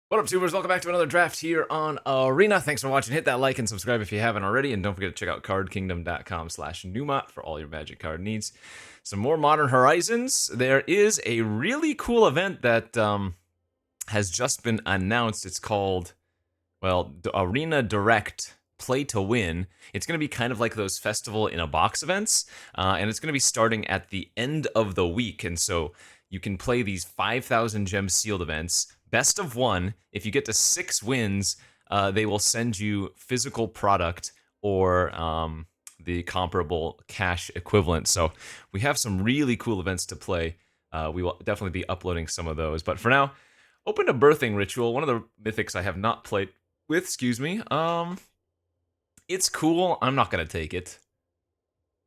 What up, tubers? Welcome back to another draft here on Arena. Thanks for watching. Hit that like and subscribe if you haven't already, and don't forget to check out cardkingdom.com/numot for all your Magic card needs. Some more Modern Horizons. There is a really cool event that has just been announced. It's called, well, Arena Direct Play to Win. It's going to be kind of like those festival in a box events, and it's going to be starting at the end of the week. And so you can play these 5,000 gem sealed events. Best of one. If you get to 6 wins, they will send you physical product or the comparable cash equivalent. So we have some really cool events to play. We will definitely be uploading some of those. But for now, open a birthing ritual. One of the mythics I have not played with. Excuse me. It's cool. I'm not gonna take it.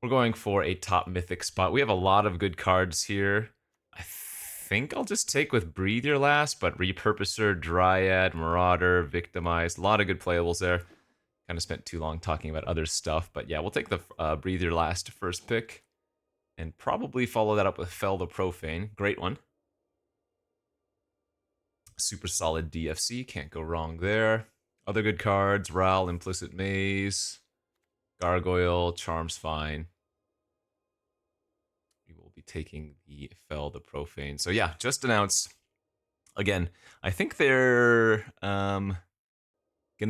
We're going for a top mythic spot. We have a lot of good cards here. I think I'll just take with Breathe Your Last, but Repurposer, Dryad, Marauder, Victimized, a lot of good playables there. Kind of spent too long talking about other stuff, but yeah, we'll take the Breathe Your Last first pick, and probably follow that up with Fell the Profane. Great one. Super solid DFC, can't go wrong there. Other good cards, Ral, Implicit Maze, Gargoyle, Charm's fine. We will be taking the Fell the Profane. So yeah, just announced. Again, I think they're gonna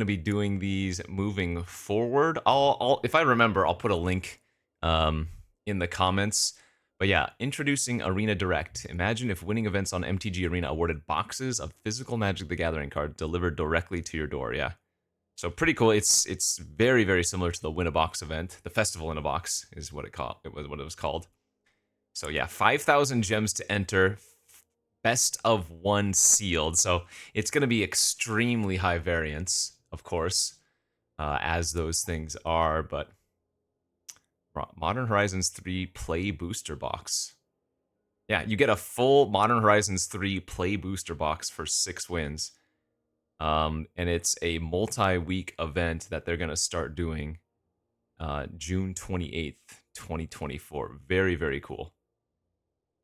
be doing these moving forward. I'll if I remember, I'll put a link in the comments. But yeah, introducing Arena Direct. Imagine if winning events on MTG Arena awarded boxes of physical Magic the Gathering cards delivered directly to your door. Yeah, so pretty cool. It's very very similar to the Win a Box event. The Festival in a Box is what it was called. So yeah, 5,000 gems to enter. Best of one sealed. So it's going to be extremely high variance, of course, as those things are. But Modern Horizons 3 Play Booster Box. Yeah, you get a full Modern Horizons 3 Play Booster Box for 6 wins. And it's a multi-week event that they're going to start doing June 28th, 2024. Very, very cool.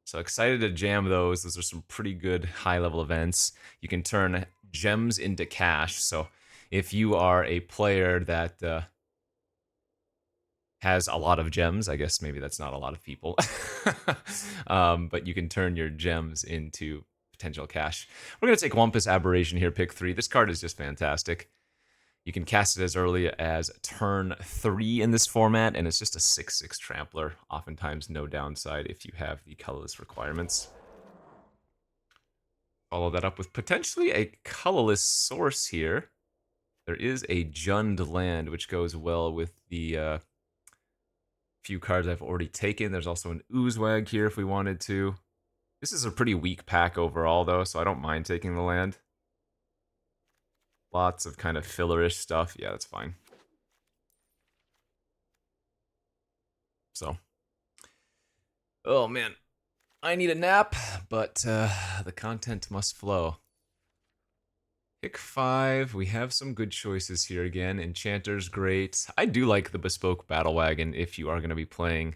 So excited to jam those. Those are some pretty good high-level events. You can turn gems into cash. So if you are a player that has a lot of gems, I guess maybe that's not a lot of people, but you can turn your gems into potential cash. We're going to take Wampus Aberration here, pick 3. This card is just fantastic. You can cast it as early as turn 3 in this format, and it's just a 6/6 trampler. Oftentimes, no downside if you have the colorless requirements. Follow that up with potentially a colorless source here. There is a Jund land, which goes well with the few cards I've already taken. There's also an Oozewag here if we wanted to. This is a pretty weak pack overall, though, so I don't mind taking the land. Lots of kind of fillerish stuff. Yeah, that's fine. So, oh man, I need a nap, but the content must flow. Pick 5. We have some good choices here again. Enchanter's great. I do like the Bespoke Battle Wagon if you are going to be playing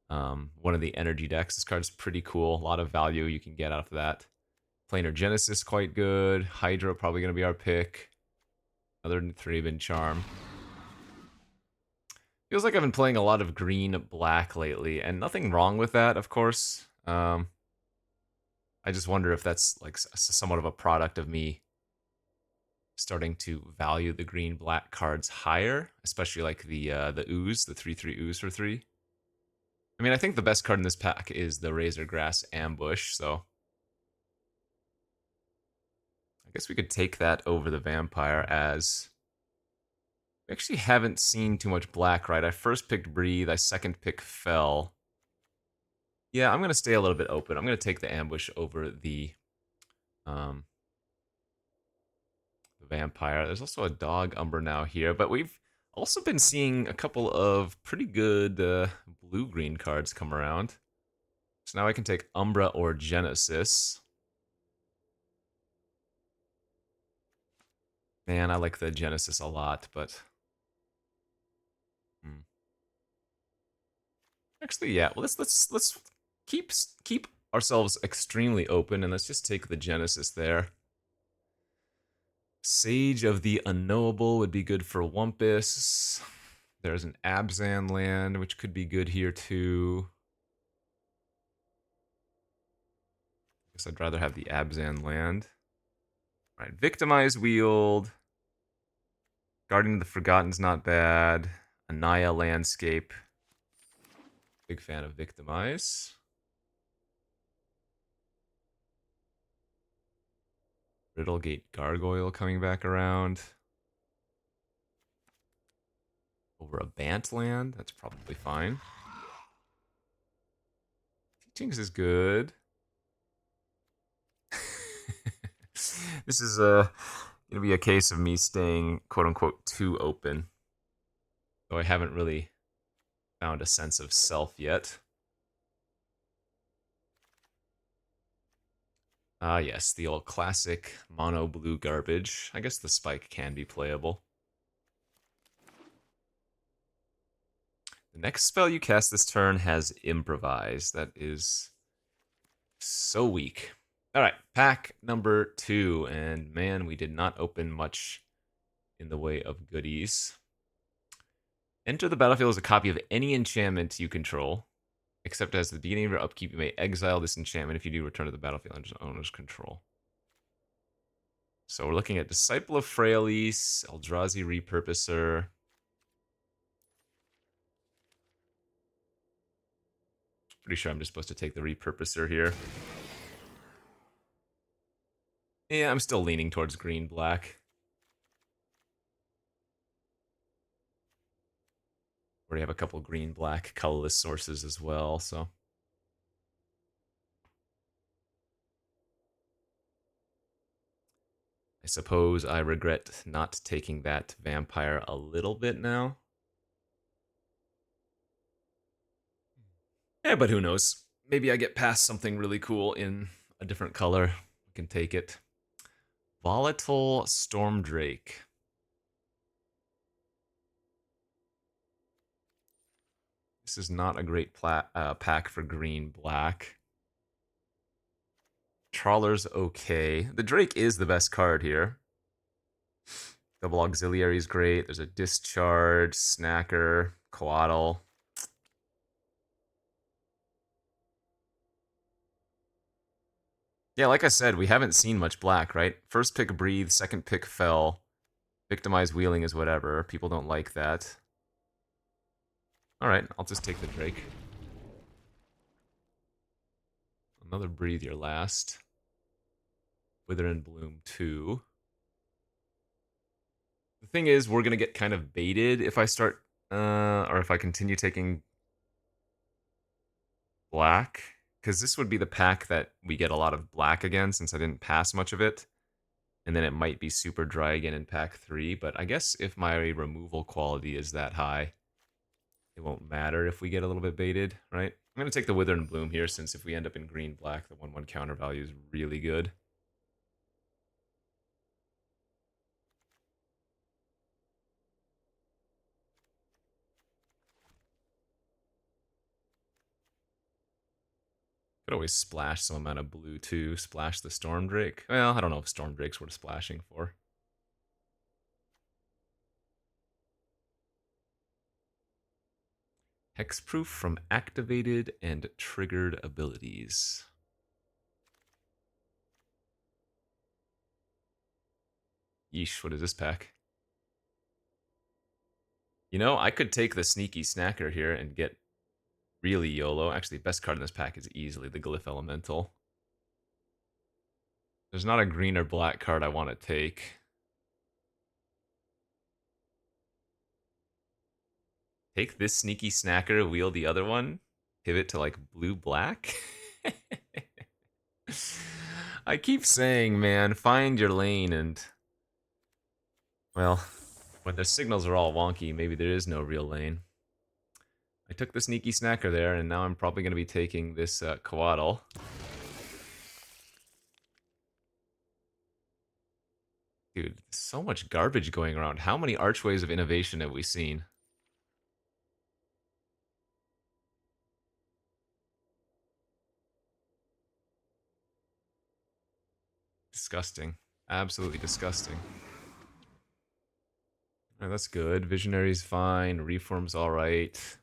one of the energy decks. This card's pretty cool. A lot of value you can get out of that. Planar Genesis, quite good. Hydra, probably going to be our pick. Another Thraben Charm. Feels like I've been playing a lot of green-black lately, and nothing wrong with that, of course. I just wonder if that's like somewhat of a product of me starting to value the green-black cards higher, especially like the Ooze, the 3/3 Ooze for 3. I mean, I think the best card in this pack is the Razorgrass Ambush, so I guess we could take that over the Vampire, as we actually haven't seen too much black, right? I first picked Breathe, I second pick Fell. Yeah, I'm going to stay a little bit open. I'm going to take the Ambush over the Vampire. There's also a Dog Umber now here, but we've also been seeing a couple of pretty good blue-green cards come around. So now I can take Umbra or Genesis. Man, I like the Genesis a lot, but actually, yeah. Well, let's keep ourselves extremely open, and let's just take the Genesis there. Sage of the Unknowable would be good for Wumpus. There's an Abzan land, which could be good here too. Guess I'd rather have the Abzan land. All right, Victimize Wield. Guardian of the Forgotten's not bad. Anaya Landscape. Big fan of Victimize. Riddlegate Gargoyle coming back around. Over a Bant land, that's probably fine. Teachings is good. This is gonna be a case of me staying quote unquote too open. Though I haven't really found a sense of self yet. Ah, yes, the old classic mono blue garbage. I guess the spike can be playable. The next spell you cast this turn has Improvise. That is so weak. All right, pack number 2. And man, we did not open much in the way of goodies. Enter the battlefield as a copy of any enchantment you control, except as the beginning of your upkeep, you may exile this enchantment. If you do, return to the battlefield under owner's control. So we're looking at Disciple of Freyalise, Eldrazi Repurposer. Pretty sure I'm just supposed to take the Repurposer here. Yeah, I'm still leaning towards green-black. We already have a couple green-black colorless sources as well, so... I suppose I regret not taking that vampire a little bit now. Yeah, but who knows? Maybe I get past something really cool in a different color. We can take it. Volatile Stormdrake. This is not a great pack for green-black. Trawler's okay. The Drake is the best card here. Double Auxiliary is great. There's a Discharge, Snacker, Coatl. Yeah, like I said, we haven't seen much black, right? First pick Breathe, second pick Fell. Victimize Wheeling is whatever. People don't like that. Alright, I'll just take the Drake. Another Breathe your last. Wither and Bloom 2. The thing is, we're going to get kind of baited if I start, or if I continue taking black. Because this would be the pack that we get a lot of black again, since I didn't pass much of it. And then it might be super dry again in pack 3. But I guess if my removal quality is that high, it won't matter if we get a little bit baited, right? I'm going to take the Wither and Bloom here, since if we end up in green-black, the 1/1 counter value is really good. Could always splash some amount of blue too. Splash the Stormdrake. Well, I don't know if Stormdrake's worth splashing for. Hexproof from activated and triggered abilities. Yeesh, what is this pack? You know, I could take the Sneaky Snacker here and get really YOLO. Actually, best card in this pack is easily the Glyph Elemental. There's not a green or black card I want to take. Take this Sneaky Snacker, wheel the other one, pivot to like blue-black? I keep saying, man, find your lane and... Well, when the signals are all wonky, maybe there is no real lane. I took the Sneaky Snacker there, and now I'm probably going to be taking this Coatl. Dude, so much garbage going around. How many archways of innovation have we seen? Disgusting. Absolutely disgusting. That's good. Visionary's fine. Reform's alright.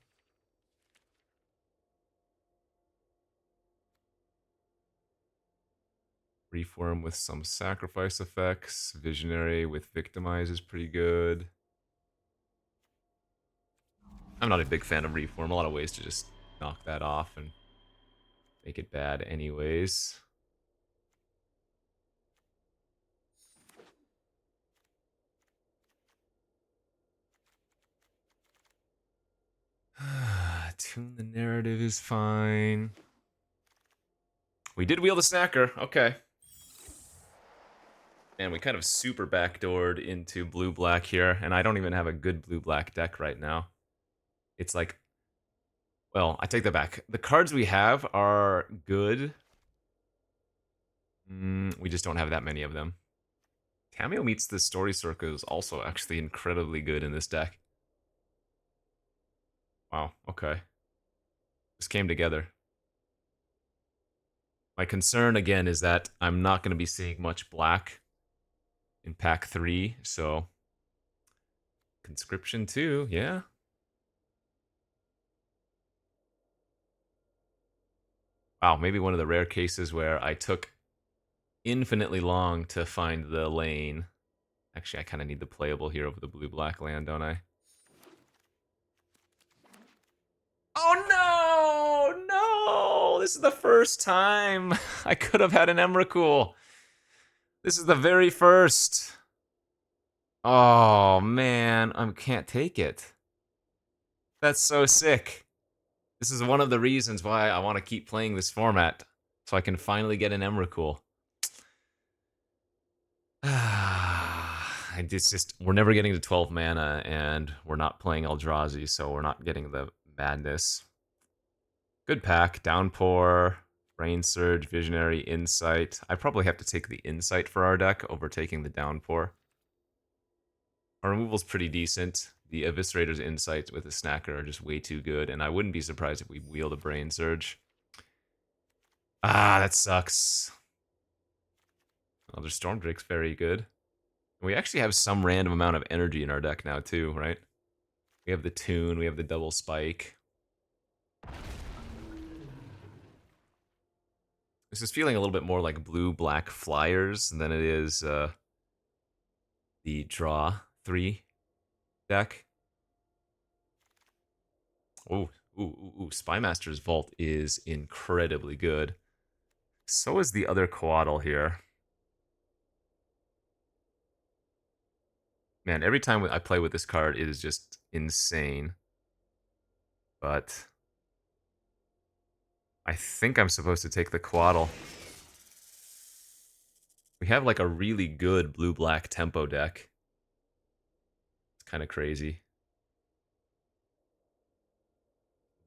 Reform with some sacrifice effects. Visionary with victimize is pretty good. I'm not a big fan of Reform. A lot of ways to just knock that off and make it bad anyways. Tune the narrative is fine. We did wheel the snacker. Okay. And we kind of super backdoored into blue-black here, and I don't even have a good blue-black deck right now. It's like, well, I take that back. The cards we have are good. We just don't have that many of them. Cameo Meets the Story Circle is also actually incredibly good in this deck. Wow, okay. This came together. My concern, again, is that I'm not going to be seeing much black in pack 3, so... Conscription 2, yeah. Wow, maybe one of the rare cases where I took infinitely long to find the lane. Actually, I kind of need the playable here over the blue-black land, don't I? Oh no! No! This is the first time I could have had an Emrakul. This is the very first. Oh man, I can't take it. That's so sick. This is one of the reasons why I want to keep playing this format, so I can finally get an Emrakul. It's just, we're never getting to 12 mana, and we're not playing Eldrazi, so we're not getting the madness. Good pack. Downpour, Brain Surge, Visionary, Insight. I probably have to take the Insight for our deck over taking the Downpour. Our removal's pretty decent. The Eviscerator's Insight with the Snacker are just way too good, and I wouldn't be surprised if we wheel the Brain Surge. Ah, that sucks. Oh, their Stormdrake's very good. We actually have some random amount of energy in our deck now, too, right? We have the Tune, we have the Double Spike. This is feeling a little bit more like blue-black Flyers than it is the Draw 3 deck. Oh, ooh, Spymaster's Vault is incredibly good. So is the other Coatl here. Man, every time I play with this card, it is just insane. But I think I'm supposed to take the Coatl. We have like a really good blue-black tempo deck. It's kind of crazy.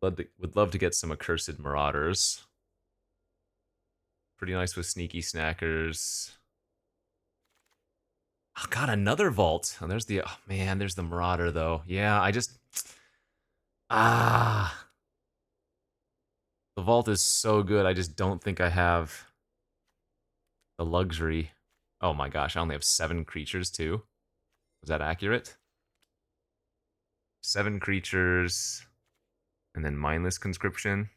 Would love to get some Accursed Marauders. Pretty nice with Sneaky Snackers. Oh, God, another Vault. And there's the... Oh, man, there's the Marauder, though. Yeah, I just... Ah... The Vault is so good, I just don't think I have the luxury. Oh my gosh, I only have 7 creatures, too. Was that accurate? 7 creatures... And then Mindless Conscription.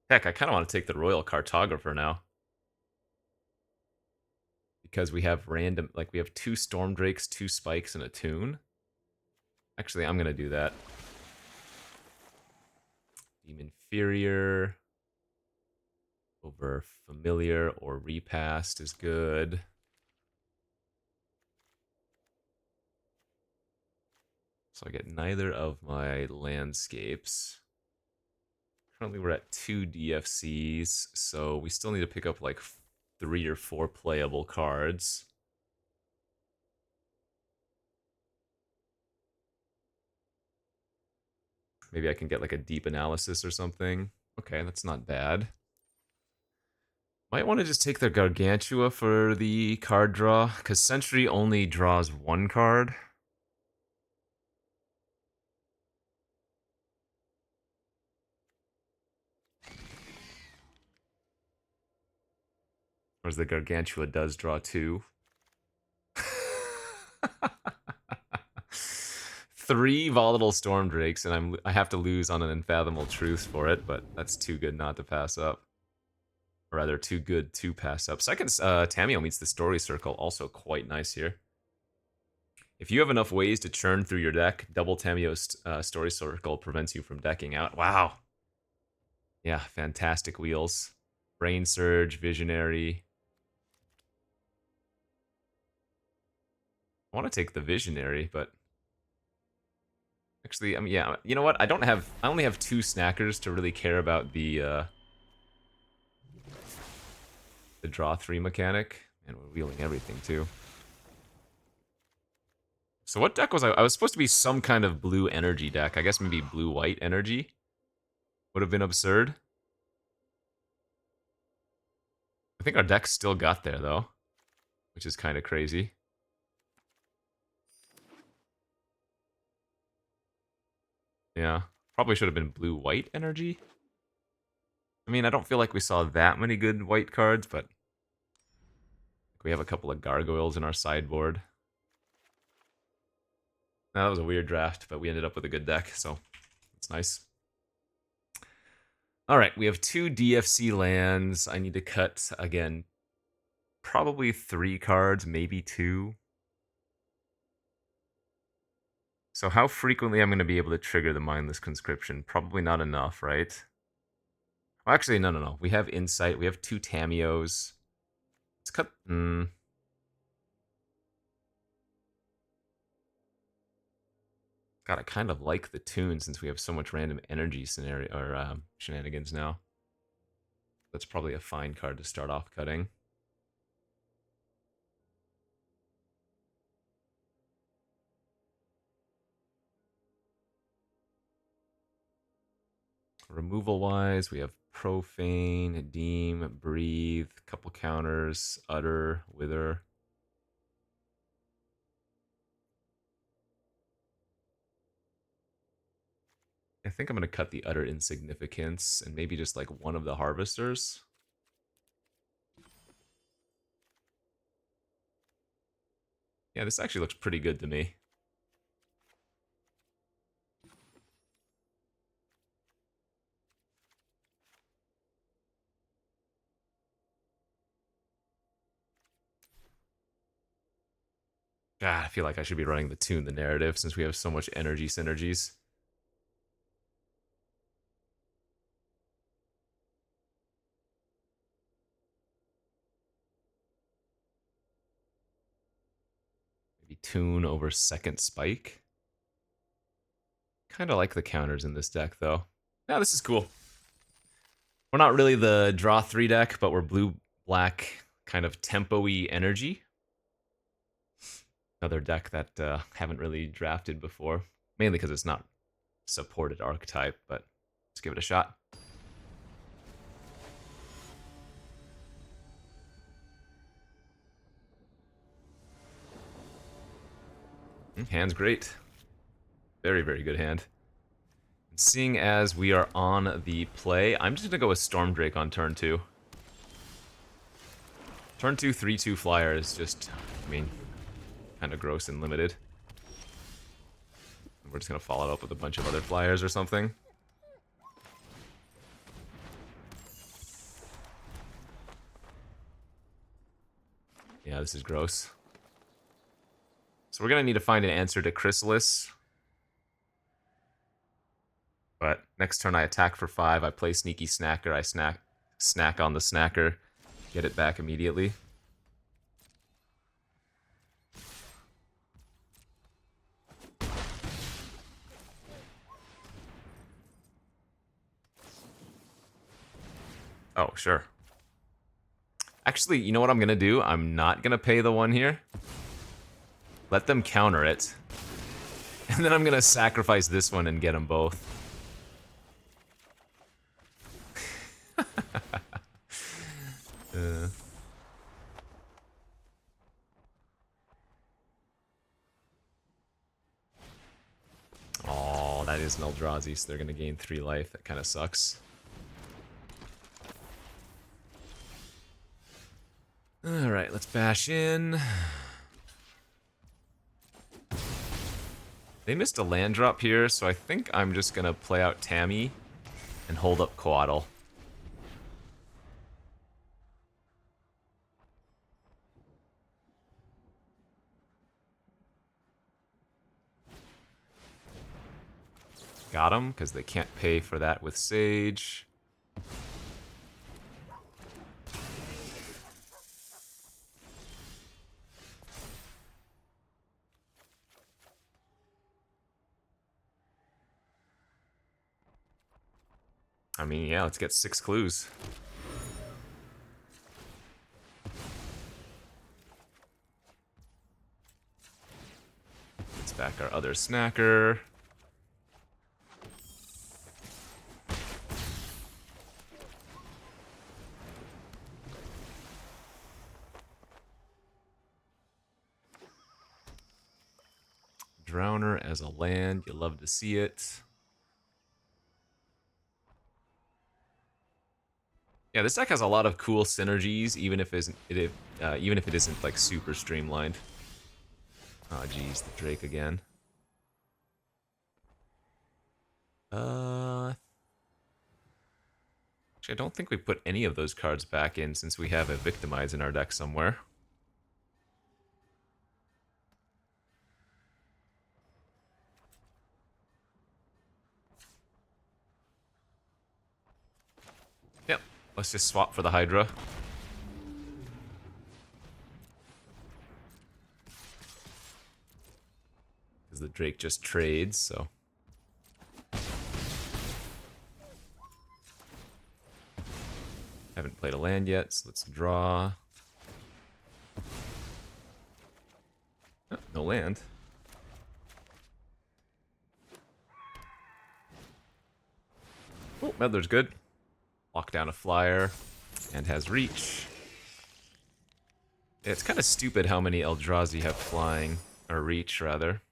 Heck, I kind of want to take the Royal Cartographer now. Because we have random... Like, we have 2 Stormdrakes, 2 Spikes, and a Tune. Actually, I'm going to do that. Demon Inferior over Familiar or Repast is good. So I get neither of my landscapes. Currently we're at 2 DFCs, so we still need to pick up like 3 or 4 playable cards. Maybe I can get like a Deep Analysis or something. Okay, that's not bad. Might want to just take the Gargantua for the card draw, because Sentry only draws 1 card. Whereas the Gargantua does draw 2. 3 volatile storm drakes, and I have to lose on an unfathomable truth for it, but that's too good not to pass up. Or rather, too good to pass up. Second, Tameo meets the story circle, also quite nice here. If you have enough ways to churn through your deck, double Tameo's story circle prevents you from decking out. Wow. Yeah, fantastic wheels. Brain Surge, Visionary. I want to take the Visionary, but actually, I mean, yeah, you know what? I only have 2 snackers to really care about the draw 3 mechanic, and we're wheeling everything too. So what deck was I? I was supposed to be some kind of blue energy deck. I guess maybe blue-white energy would have been absurd. I think our deck still got there though, which is kind of crazy. Yeah, probably should have been blue-white energy. I mean, I don't feel like we saw that many good white cards, but we have a couple of gargoyles in our sideboard. Now, that was a weird draft, but we ended up with a good deck, so it's nice. All right, we have 2 DFC lands. I need to cut, again, probably 3 cards, maybe 2. So how frequently I'm going to be able to trigger the Mindless Conscription? Probably not enough, right? Well, actually, no. We have Insight. We have 2 Tameos. Let's cut... God, I kind of like the tune since we have so much random energy scenario or shenanigans now. That's probably a fine card to start off cutting. Removal-wise, we have Profane, Deem, Breathe, couple counters, Utter, Wither. I think I'm going to cut the Utter Insignificance and maybe just like one of the Harvesters. Yeah, this actually looks pretty good to me. God, I feel like I should be running the Tune the Narrative since we have so much energy synergies. Maybe Tune over Second Spike. Kind of like the counters in this deck, though. Yeah, this is cool. We're not really the draw 3 deck, but we're blue-black kind of tempo-y energy. Another deck that haven't really drafted before. Mainly because it's not supported archetype, but let's give it a shot. Hand's great. Very, very good hand. Seeing as we are on the play, I'm just going to go with Storm Drake on turn 2. Turn 2, 3/2 flyer is just, I mean, kind of gross and limited. We're just going to follow it up with a bunch of other flyers or something. Yeah, this is gross. So we're going to need to find an answer to Chrysalis. But next turn I attack for 5, I play Sneaky Snacker, I snack on the snacker, get it back immediately. Oh, sure. Actually, you know what I'm going to do? I'm not going to pay the 1 here. Let them counter it. And then I'm going to sacrifice this one and get them both. Oh, that is an Eldrazi, so they're going to gain 3 life. That kind of sucks. Alright, let's bash in. They missed a land drop here, so I think I'm just gonna play out Tammy and hold up Coatl. Got him, because they can't pay for that with Sage. I mean, yeah, let's get 6 clues. Let's back our other snacker. Drowner as a land, you love to see it. Yeah, this deck has a lot of cool synergies, even if it isn't like super streamlined. Oh geez, the Drake again. Actually, I don't think we put any of those cards back in since we have a Victimize in our deck somewhere. Yep, let's just swap for the Hydra. Because the Drake just trades, so... Haven't played a land yet, so let's draw. Oh, no land. Oh, Meddler's good. Lock down a flyer, and has reach. It's kind of stupid how many Eldrazi have flying, or reach, rather.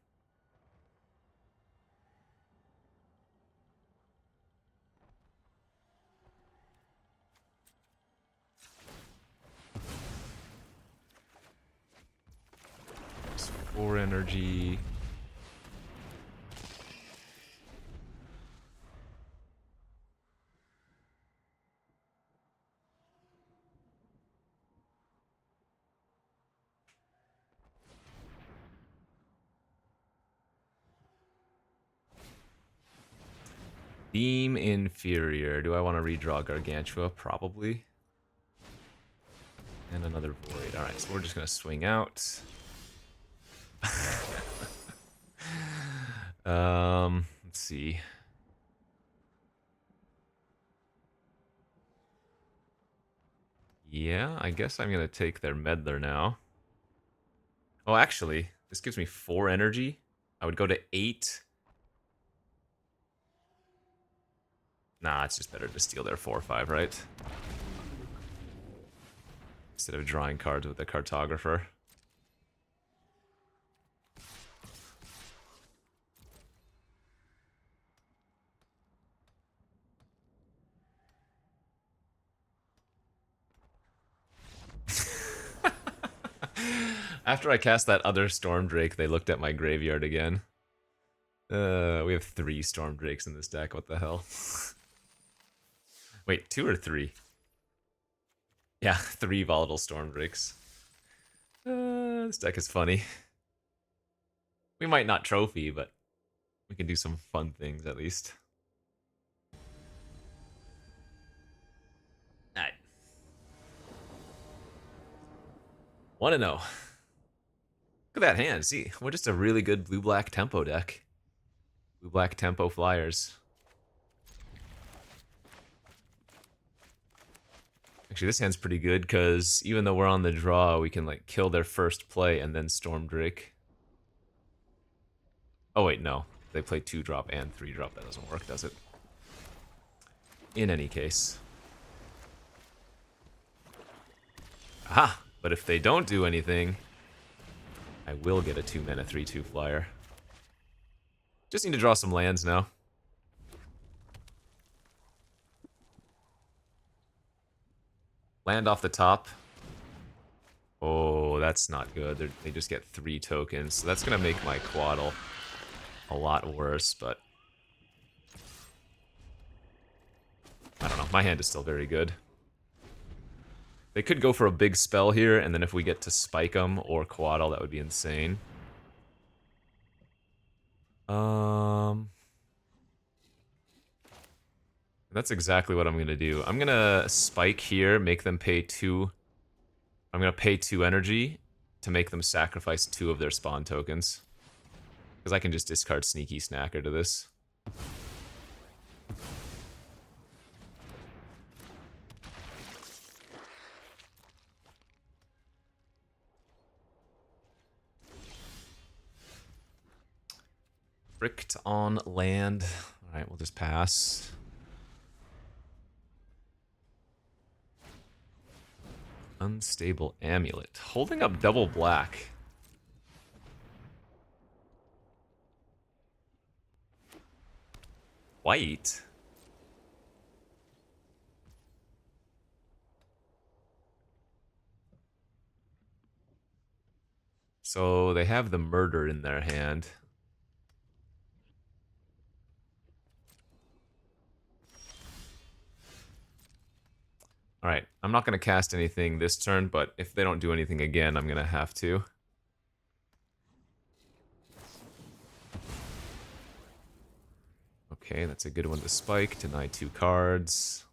It's 4 energy. Beam inferior. Do I want to redraw Gargantua? Probably. And another void. Alright, so we're just going to swing out. Let's see. Yeah, I guess I'm going to take their Meddler now. Oh, actually, this gives me 4 energy. I would go to 8. Nah, it's just better to steal their 4/5, right? Instead of drawing cards with the Cartographer. After I cast that other Storm Drake, they looked at my graveyard again. We have 3 Storm Drakes in this deck, what the hell? Wait, 2 or 3? Yeah, 3 Volatile Storm Drakes. This deck is funny. We might not trophy, but we can do some fun things at least. Alright. 1-0. Look at that hand. See, we're just a really good blue-black tempo deck. Blue-black tempo flyers. Actually, this hand's pretty good because even though we're on the draw, we can like kill their first play and then Storm Drake. Oh wait, no. They play 2-drop and 3-drop. That doesn't work, does it? In any case. Aha! But if they don't do anything, I will get a 2-mana 3/2 flyer. Just need to draw some lands now. Land off the top. Oh, that's not good. They just get 3 tokens, so that's gonna make my Coatl a lot worse, but I don't know. My hand is still very good. They could go for a big spell here, and then if we get to spike them or Quaddle, that would be insane. That's exactly what I'm gonna do. I'm gonna spike here, make them pay 2. I'm gonna pay 2 energy to make them sacrifice 2 of their spawn tokens. Because I can just discard Sneaky Snacker to this. Fricked on land. Alright, we'll just pass. Unstable Amulet. Holding up double black. White? So they have the murder in their hand. Alright, I'm not going to cast anything this turn, but if they don't do anything again, I'm going to have to. Okay, that's a good one to spike. Deny 2 cards.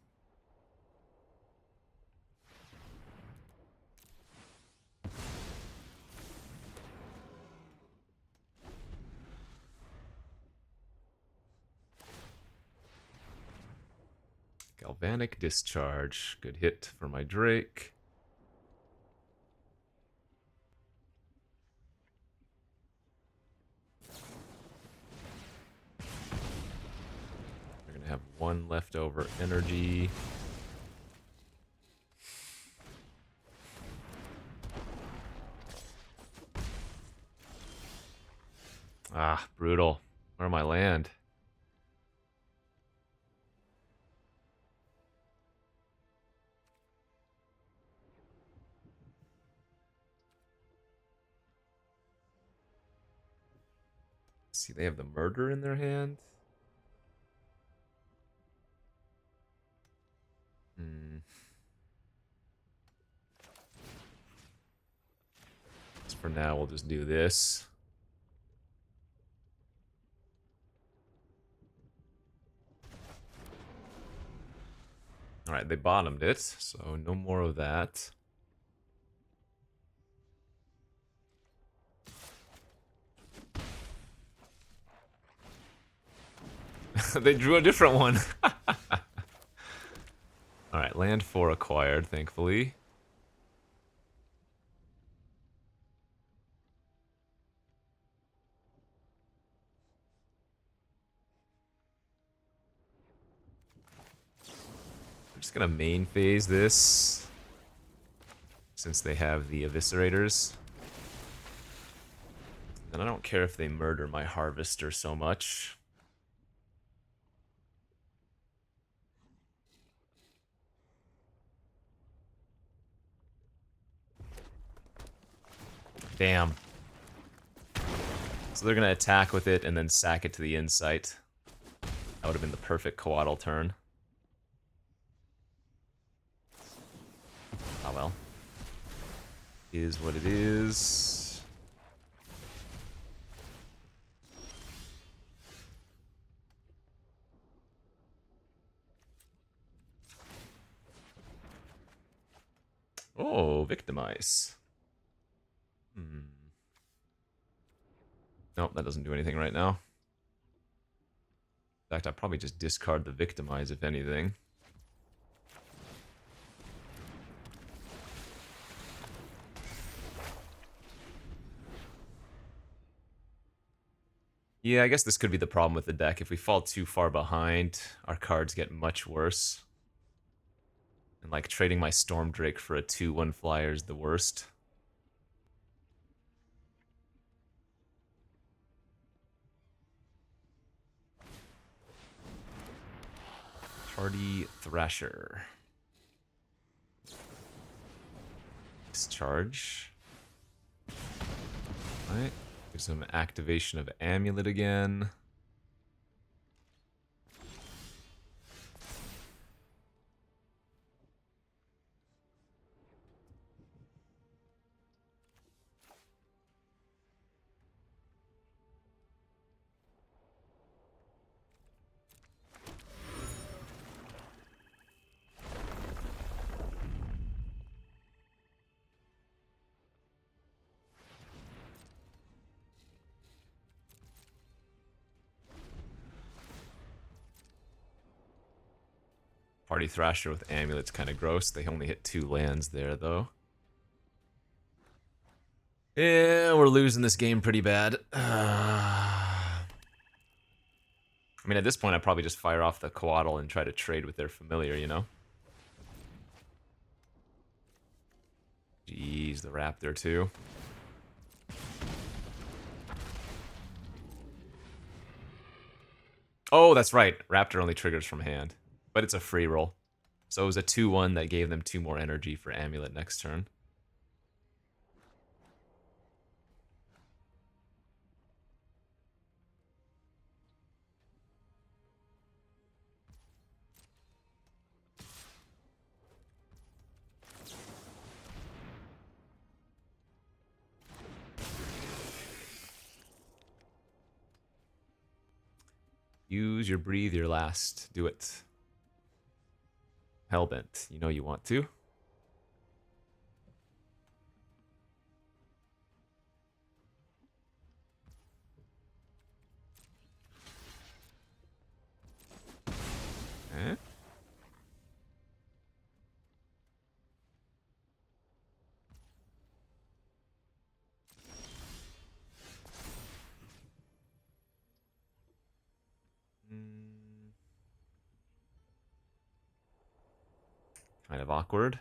Galvanic Discharge. Good hit for my Drake. We're going to have 1 leftover energy. Ah, brutal. Where am I land? See, they have the murder in their hand. So for now, we'll just do this. Alright, they bottomed it, so no more of that. They drew a different one. Alright, land 4 acquired, thankfully. I'm just gonna main phase this, since they have the Eviscerators. And I don't care if they murder my Harvester so much. Damn. So they're gonna attack with it and then sack it to the Insight. That would have been the perfect Coatl turn. Oh well. Is what it is. Oh, Victimize. Nope, that doesn't do anything right now. In fact, I'd probably just discard the Victimize, if anything. Yeah, I guess this could be the problem with the deck. If we fall too far behind, our cards get much worse. And like trading my Storm Drake for a 2/1 flyer is the worst. Hardy Thrasher. Discharge. Alright. Do some activation of Amulet again. Party Thrasher with Amulet's kind of gross. They only hit 2 lands there, though. Yeah, we're losing this game pretty bad. I mean, at this point, I'd probably just fire off the Coatl and try to trade with their familiar, you know? Jeez, the Raptor, too. Oh, that's right. Raptor only triggers from hand. But it's a free roll. So it was a 2-1 that gave them 2 more energy for Amulet next turn. Use your breathe your last. Do it. Hellbent. You know you want to. Eh? Kind of awkward.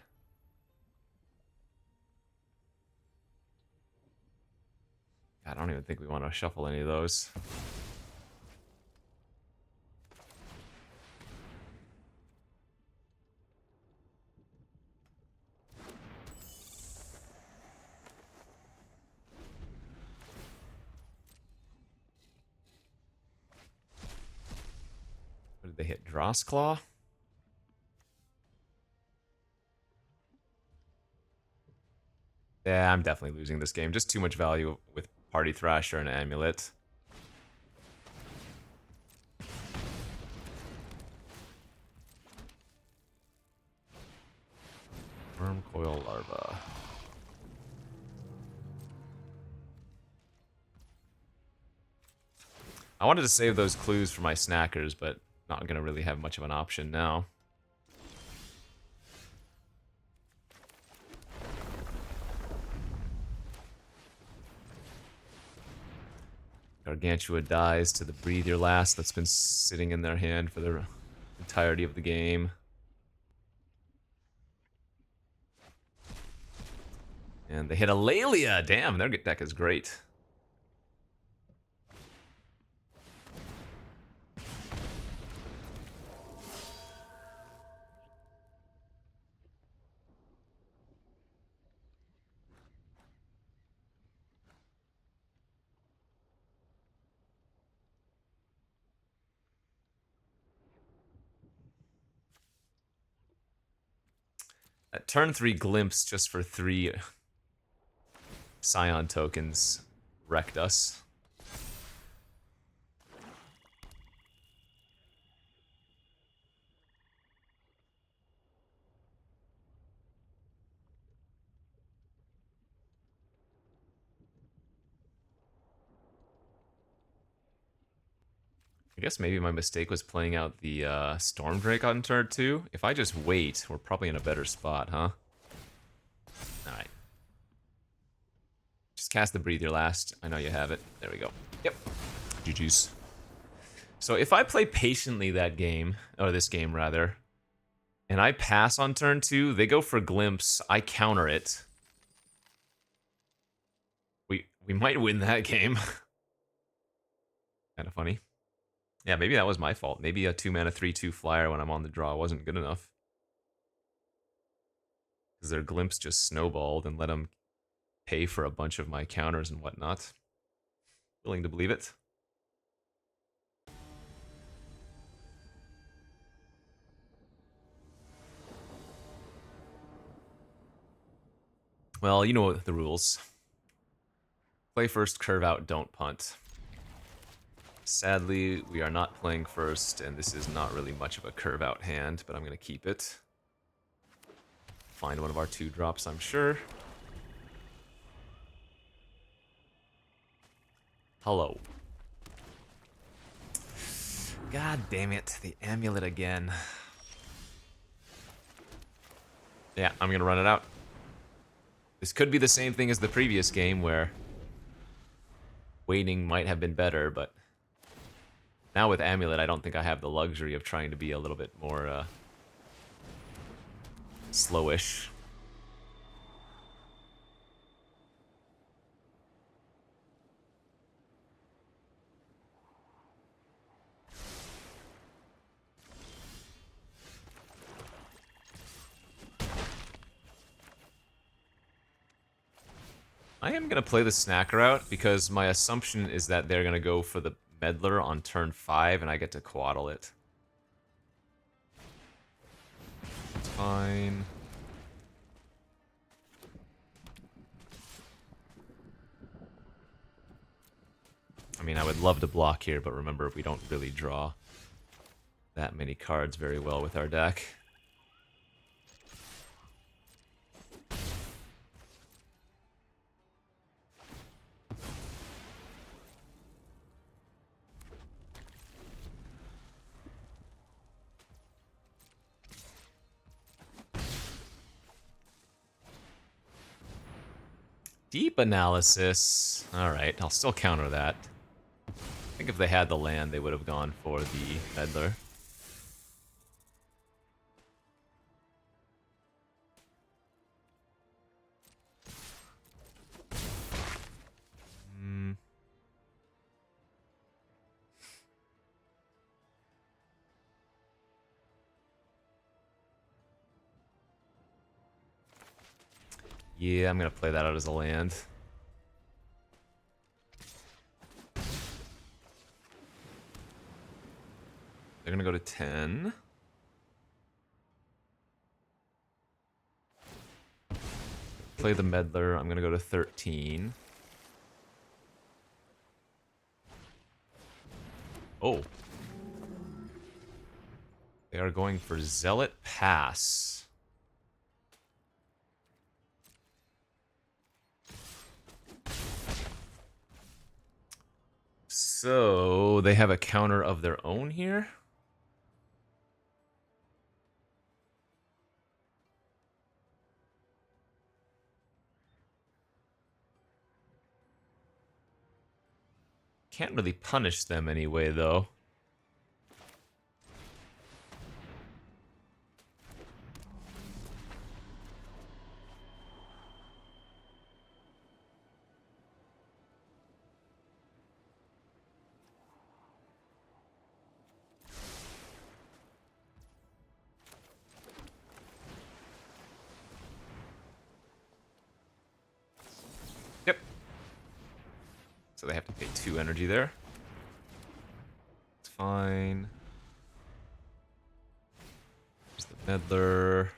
I don't even think we want to shuffle any of those. What did they hit? Drossclaw? Yeah, I'm definitely losing this game. Just too much value with Party Thrasher and Amulet. Worm Coil Larva. I wanted to save those clues for my snackers, but not going to really have much of an option now. Gargantua dies to the Breathe Your Last that's been sitting in their hand for the entirety of the game. And they hit a Lalia. Damn, their deck is great. At turn 3 Glimpse just for 3 Scion tokens wrecked us. I guess maybe my mistake was playing out the Stormdrake on turn 2. If I just wait, we're probably in a better spot, huh? Alright. Just cast the Breathe Your Last. I know you have it. There we go. Yep. GG's. So if I play patiently that game, or this game rather, and I pass on turn 2, they go for Glimpse, I counter it. We might win that game. Kind of funny. Yeah, maybe that was my fault. Maybe a 2-mana 3/2 flyer when I'm on the draw wasn't good enough. Because their Glimpse just snowballed and let them pay for a bunch of my counters and whatnot. Willing to believe it. Well, you know the rules. Play first, curve out, don't punt. Sadly, we are not playing first, and this is not really much of a curve out hand, but I'm going to keep it. Find one of our 2-drops, I'm sure. Hello. God damn it, the amulet again. Yeah, I'm going to run it out. This could be the same thing as the previous game where waiting might have been better, but now with amulet, I don't think I have the luxury of trying to be a little bit more slowish. I am going to play the snacker out because my assumption is that they're going to go for the meddler on turn 5 and I get to quaddle it. It's fine. I mean, I would love to block here, but remember, we don't really draw that many cards very well with our deck. Deep analysis. Alright, I'll still counter that. I think if they had the land, they would have gone for the meddler. Yeah, I'm gonna play that out as a land. They're gonna go to 10. Play the meddler. I'm gonna go to 13. Oh. They are going for Zealot Pass. So, they have a counter of their own here? Can't really punish them anyway, though. Yep. So they have to pay 2 energy there. It's fine. There's the meddler.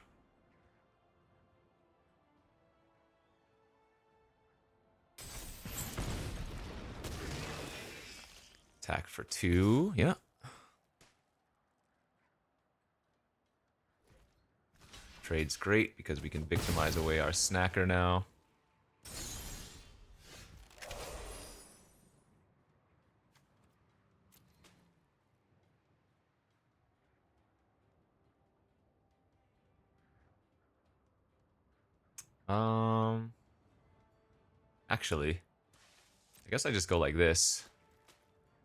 Attack for 2, yeah. Trade's great because we can victimize away our snacker now. Actually, I guess I just go like this.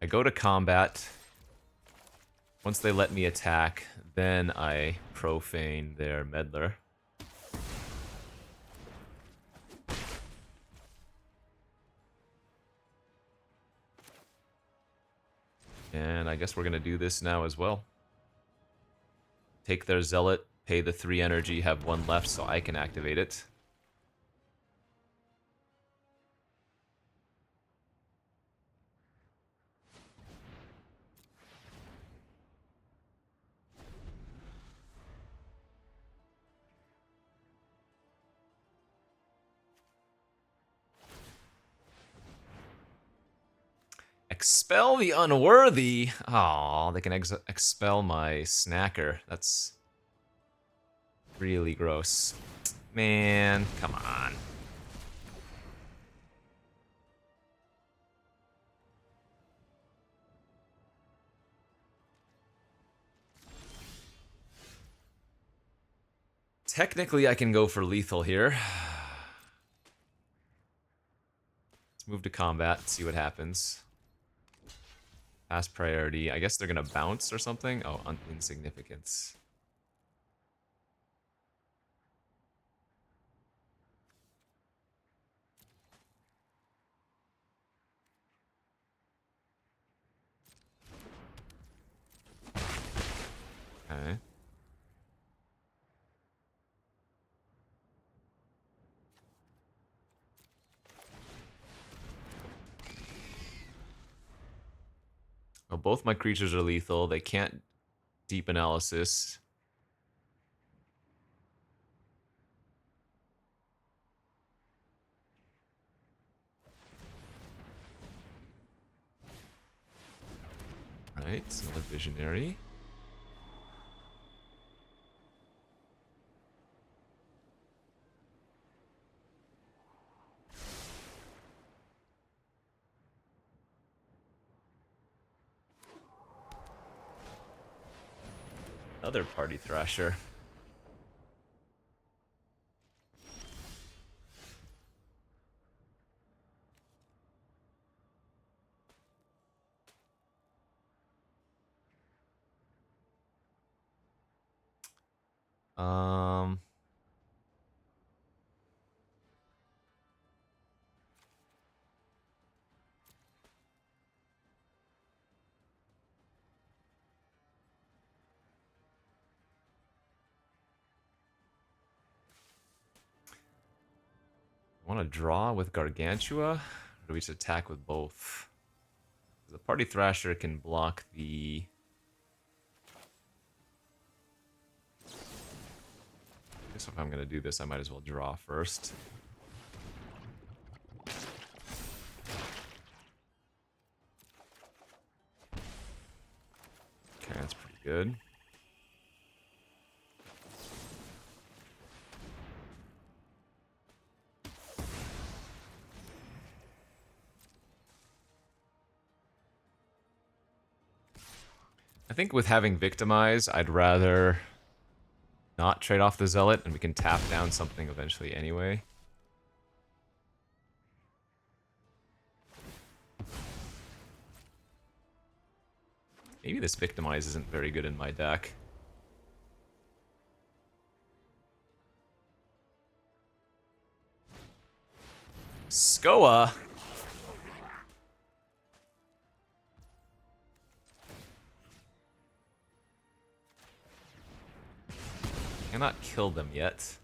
I go to combat. Once they let me attack, then I profane their meddler. And I guess we're gonna do this now as well. Take their zealot, pay the 3 energy, have 1 left so I can activate it. Expel the unworthy. Oh, they can expel my snacker. That's really gross. Man, come on. Technically, I can go for lethal here. Let's move to combat, see what happens. Pass priority. I guess they're gonna bounce or something. Oh, insignificance. Okay. Well, both my creatures are lethal. They can't deep analysis. Right, another visionary. Another party thrasher. Um, want to draw with Gargantua? Or do we just attack with both? The party thrasher can block the. I guess if I'm gonna do this, I might as well draw first. Okay, that's pretty good. I think with having Victimize, I'd rather not trade off the Zealot, and we can tap down something eventually anyway. Maybe this Victimize isn't very good in my deck. Skoa! Cannot kill them yet.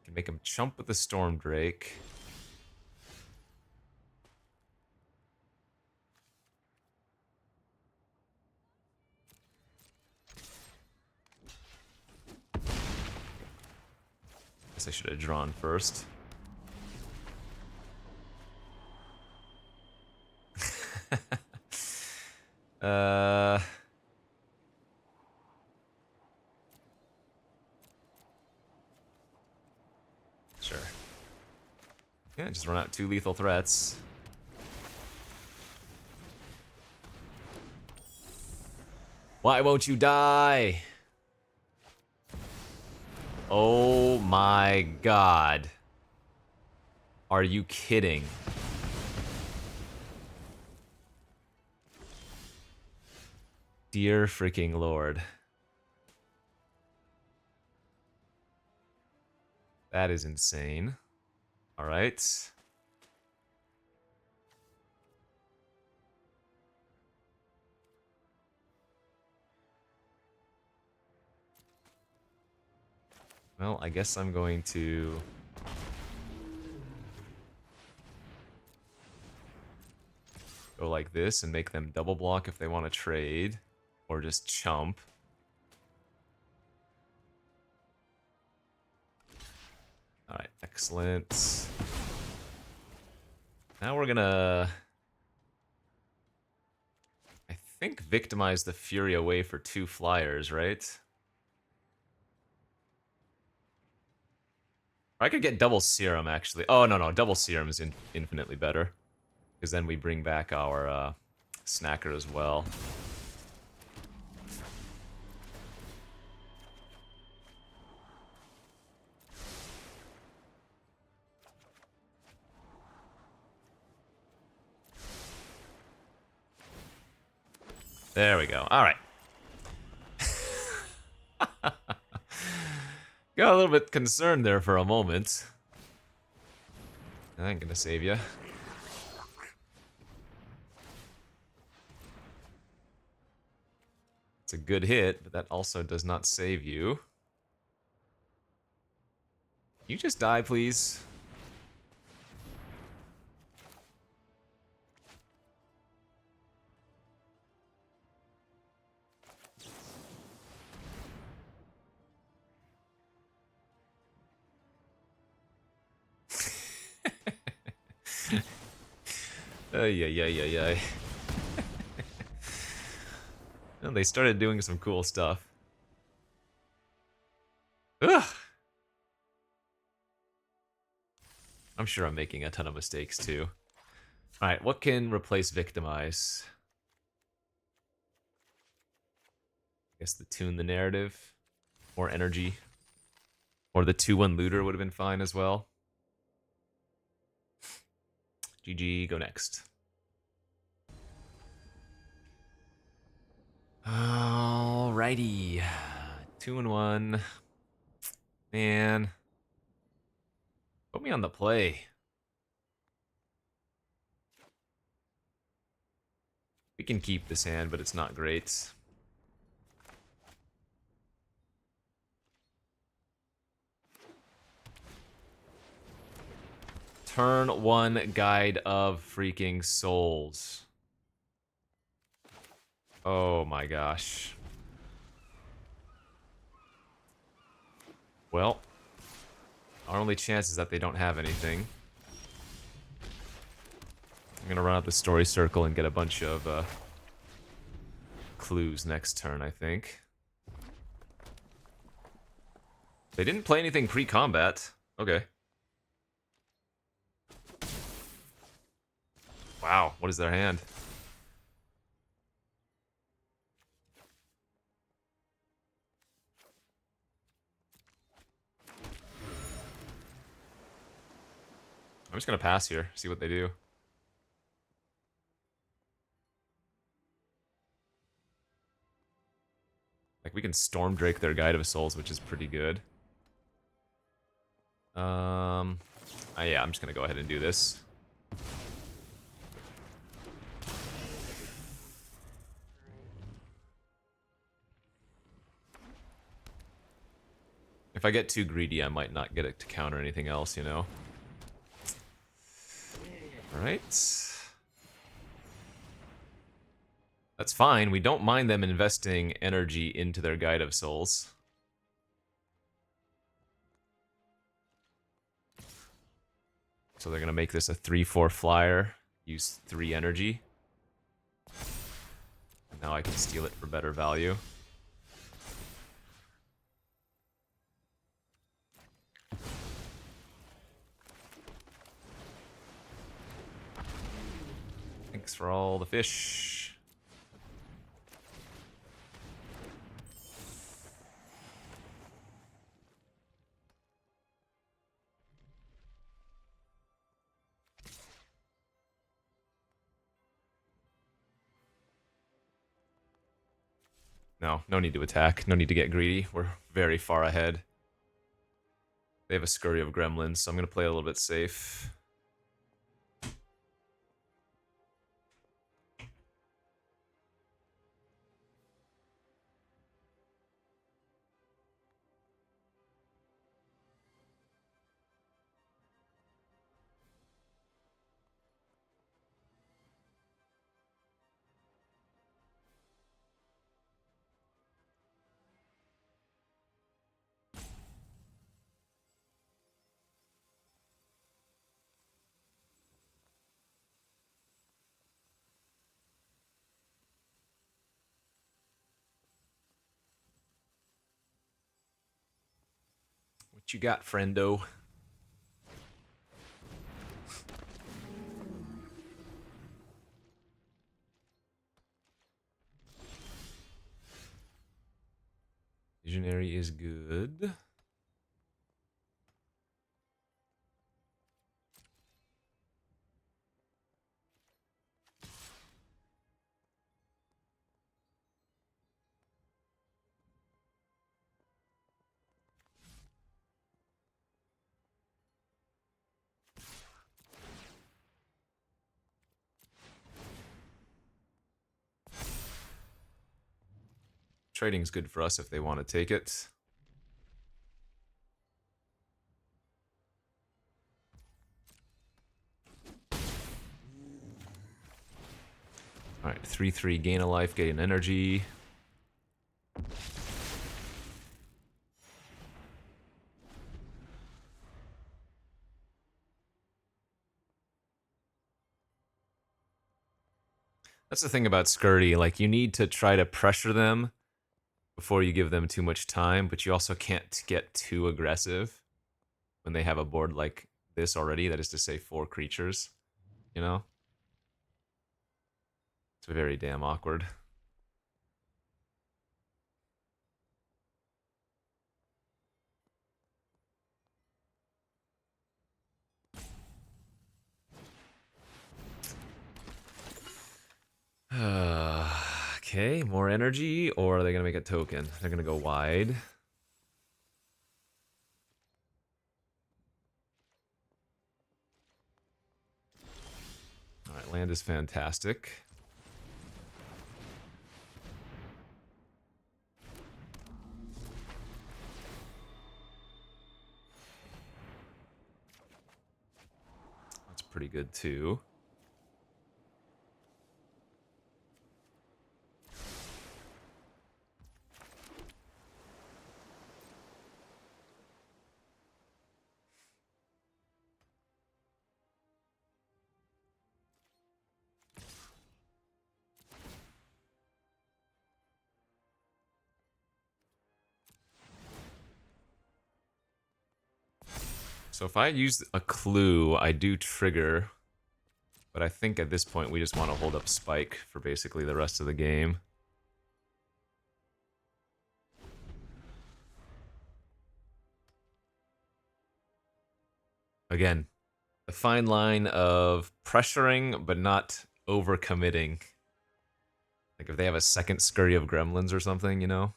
Can make him chump with the Storm Drake. Guess I should have drawn first. Sure. Yeah, just run out 2 lethal threats. Why won't you die? Oh my god. Are you kidding? Dear freaking lord. That is insane. Alright. Well, I guess I'm going to... go like this and make them double block if they want to trade. Or just chump. Alright, excellent. Now we're gonna think victimize the Fury away for 2 flyers, right? I could get double serum, actually. Oh, no, double serum is infinitely better. Because then we bring back our snacker as well. There we go. All right. Got a little bit concerned there for a moment. I ain't gonna save you. It's a good hit, but that also does not save you. You just die, please. Ay. Well, they started doing some cool stuff. Ugh. I'm sure I'm making a ton of mistakes too. Alright, what can replace Victimize? I guess the Tune the Narrative. Or Energy. Or the 2-1 Looter would have been fine as well. GG, go next. Alrighty. 2-1. Man. Put me on the play. We can keep this hand, but it's not great. Turn 1 Guide of Freaking Souls. Oh my gosh. Well, our only chance is that they don't have anything. I'm gonna run out the story circle and get a bunch of clues next turn, I think. They didn't play anything pre-combat. Okay. Wow, what is their hand? I'm just gonna pass here, see what they do. Like, we can Storm Drake their Guide of Souls, which is pretty good. Yeah, I'm just gonna go ahead and do this. If I get too greedy, I might not get it to counter anything else, you know? Alright. That's fine. We don't mind them investing energy into their Guide of Souls. So they're going to make this a 3/4 flyer. Use 3 energy. And now I can steal it for better value. Thanks for all the fish. No need to attack. No need to get greedy. We're very far ahead. They have a scurry of gremlins, so I'm going to play a little bit safe. What you got, friendo? Visionary is good. Trading's good for us if they want to take it. Alright, 3/3 gain a life, gain energy. That's the thing about Skirty, like you need to try to pressure them before you give them too much time, but you also can't get too aggressive when they have a board like this already, that is to say 4 creatures, you know? It's very damn awkward. Okay, more energy, or are they gonna make a token? They're gonna go wide. Alright, land is fantastic. That's pretty good too. So if I use a clue, I do trigger, but I think at this point we just want to hold up Spike for basically the rest of the game. Again, the fine line of pressuring but not overcommitting. Like if they have a second scurry of gremlins or something, you know?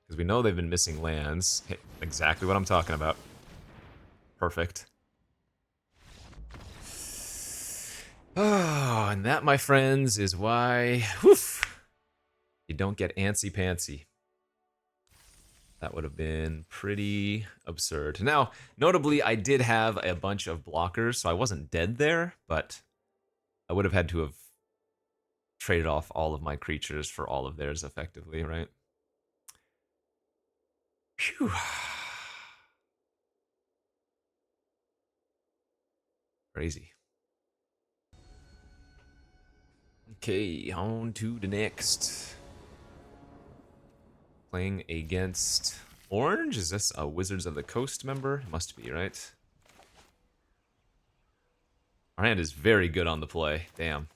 Because we know they've been missing lands. Hey, exactly what I'm talking about. Perfect. Oh, and that, my friends, is why you don't get antsy-pantsy. That would have been pretty absurd. Now, notably, I did have a bunch of blockers, so I wasn't dead there, but I would have had to have traded off all of my creatures for all of theirs effectively, right? Phew. Crazy. Okay, on to the next. Playing against Orange? Is this a Wizards of the Coast member? Must be, right? Our hand is very good on the play. Damn.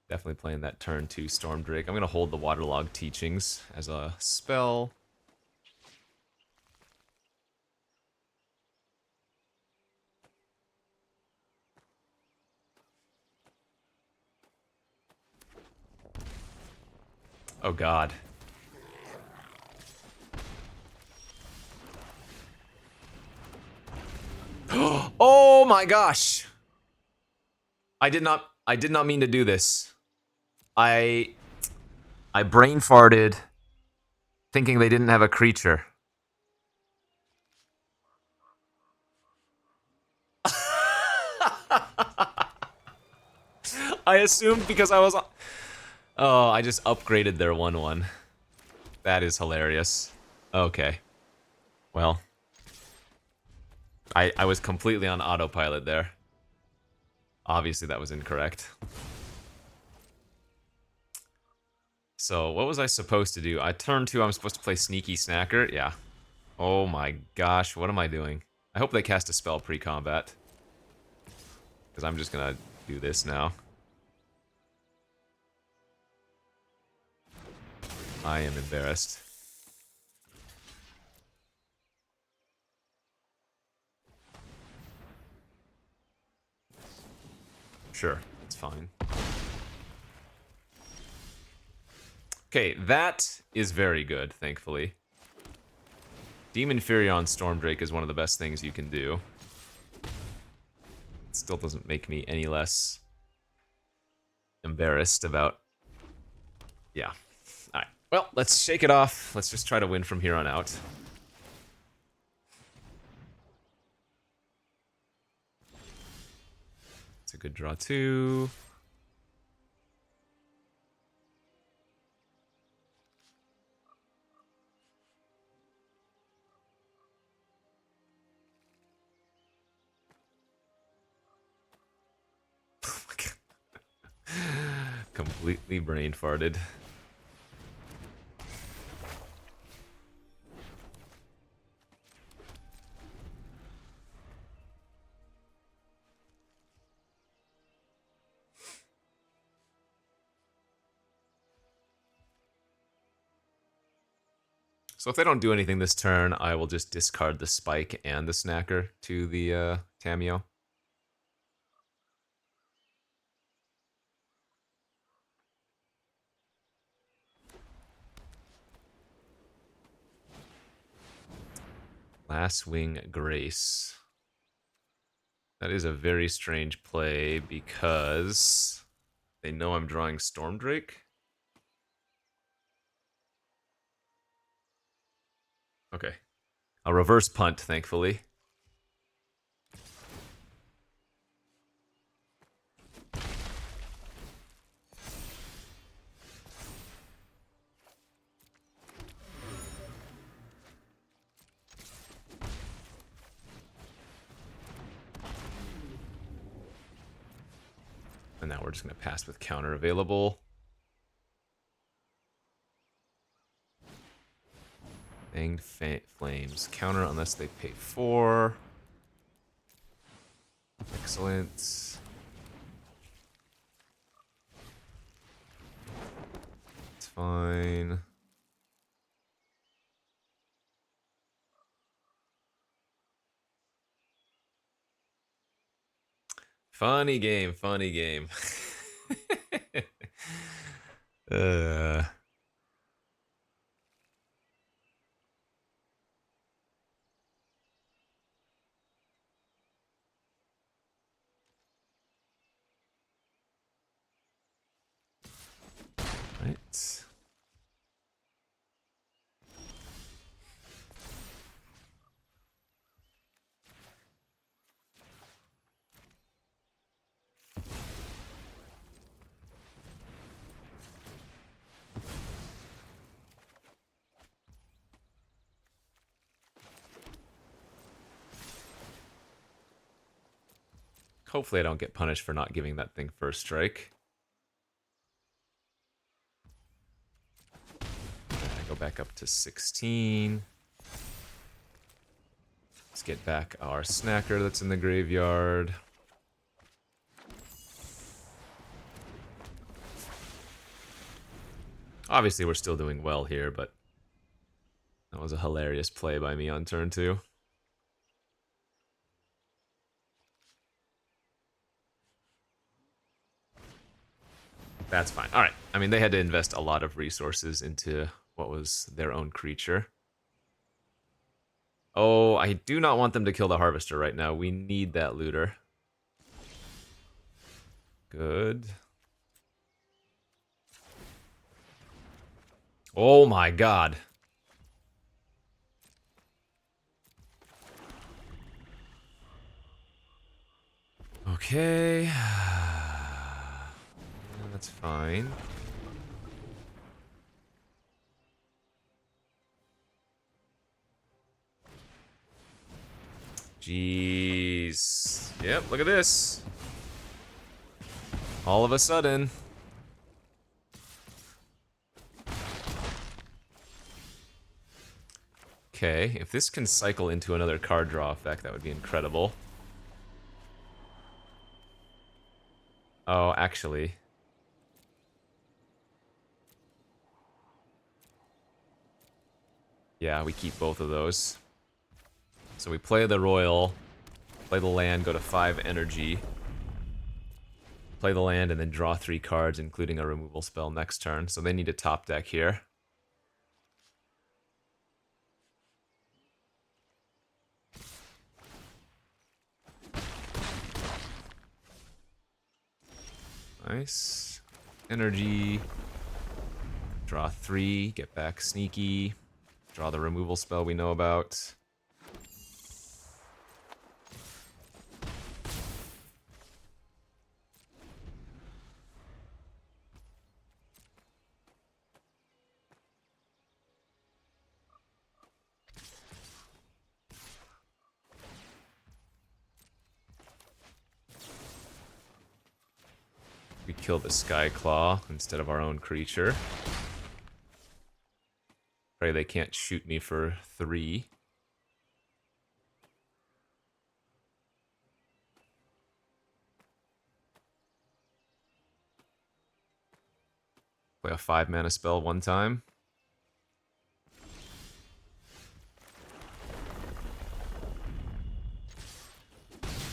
Definitely playing that turn 2 Storm Drake. I'm going to hold the Waterlog Teachings as a spell. Oh god. Oh my gosh! I did not mean to do this. I brain farted thinking they didn't have a creature. I assumed because I was on... Oh, I just upgraded their 1/1. That is hilarious. Okay. Well. I was completely on autopilot there. Obviously that was incorrect. So what was I supposed to do? Turn 2, I'm supposed to play Sneaky Snacker? Yeah. Oh my gosh, what am I doing? I hope they cast a spell pre-combat. Because I'm just gonna do this now. I am embarrassed. Sure, it's fine. Okay, that is very good, thankfully. Demon Fury on Stormdrake is one of the best things you can do. It still doesn't make me any less embarrassed about... Yeah. Alright, well, let's shake it off. Let's just try to win from here on out. It's a good draw, too. Completely brain farted. So if they don't do anything this turn, I will just discard the Spike and the Snacker to the Tameo. Last Wing Grace. That is a very strange play because they know I'm drawing Stormdrake. Okay. A reverse punt, thankfully. And now we're just going to pass with counter available. Fanged Flames. Counter unless they pay 4. Excellent. It's fine. Funny game, funny game. Right. Hopefully I don't get punished for not giving that thing first strike. I go back up to 16. Let's get back our Snacker that's in the graveyard. Obviously we're still doing well here, but that was a hilarious play by me on turn 2. That's fine. Alright. I mean, they had to invest a lot of resources into what was their own creature. Oh, I do not want them to kill the Harvester right now. We need that looter. Good. Oh my god. Okay. That's fine. Jeez. Yep, look at this. All of a sudden. Okay, if this can cycle into another card draw effect, that would be incredible. Oh, actually. Yeah, we keep both of those. So we play the Royal, play the land, go to 5 energy. Play the land and then draw 3 cards, including a removal spell next turn. So they need a top deck here. Nice. Energy. Draw 3, get back sneaky. Draw the removal spell we know about. We kill the Skyclaw instead of our own creature. Pray they can't shoot me for 3. Play a 5 mana spell one time.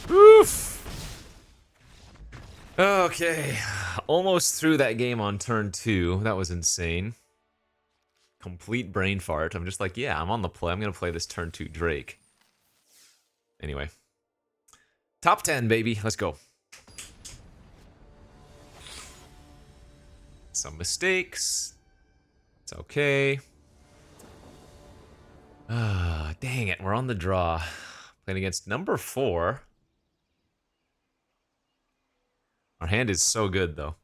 Oof! Okay, almost through that game on turn 2. That was insane. Complete brain fart. I'm just like, yeah, I'm on the play. I'm going to play this turn 2 Drake. Anyway. Top 10, baby. Let's go. Some mistakes. It's okay. Ah, dang it. We're on the draw. Playing against number 4. Our hand is so good, though.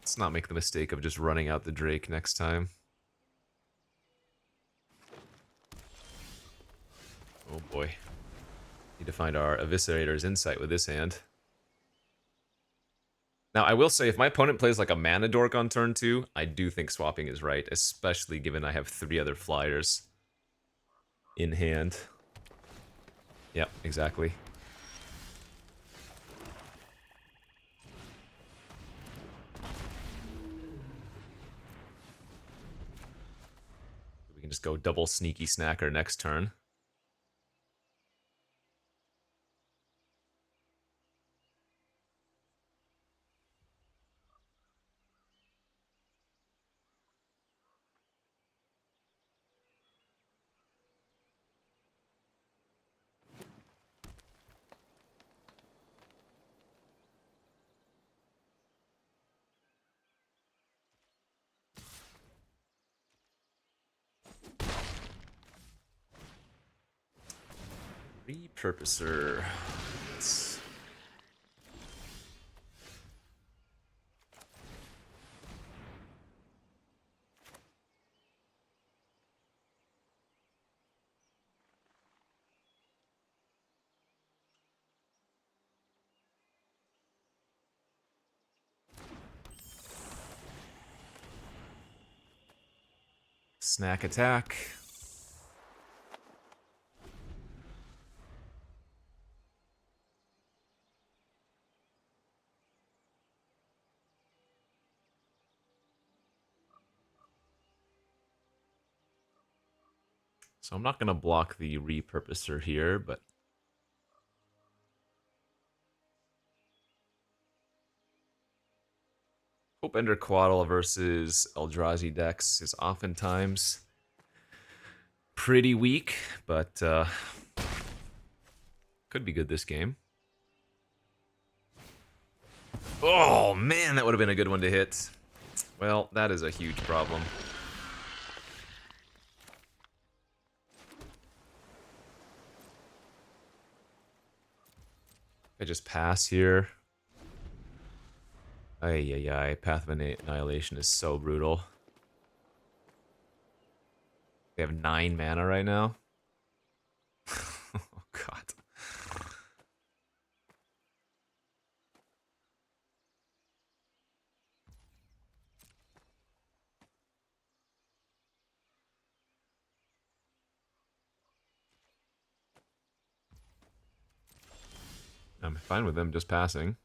Let's not make the mistake of just running out the Drake next time. Oh boy. Need to find our Eviscerator's Insight with this hand. Now, I will say, if my opponent plays like a mana dork on turn 2, I do think swapping is right, especially given I have 3 other flyers in hand. Yep, exactly. We can just go double sneaky snacker next turn. Repurposer. Snack attack. So I'm not going to block the repurposer here, but Hope Ender Quaddle versus Eldrazi decks is oftentimes pretty weak, but could be good this game. Oh man, that would have been a good one to hit. Well, that is a huge problem. I just pass here. Ay, ay, ay. Path of Annihilation is so brutal. They have 9 mana right now. Oh, God. I'm fine with them just passing.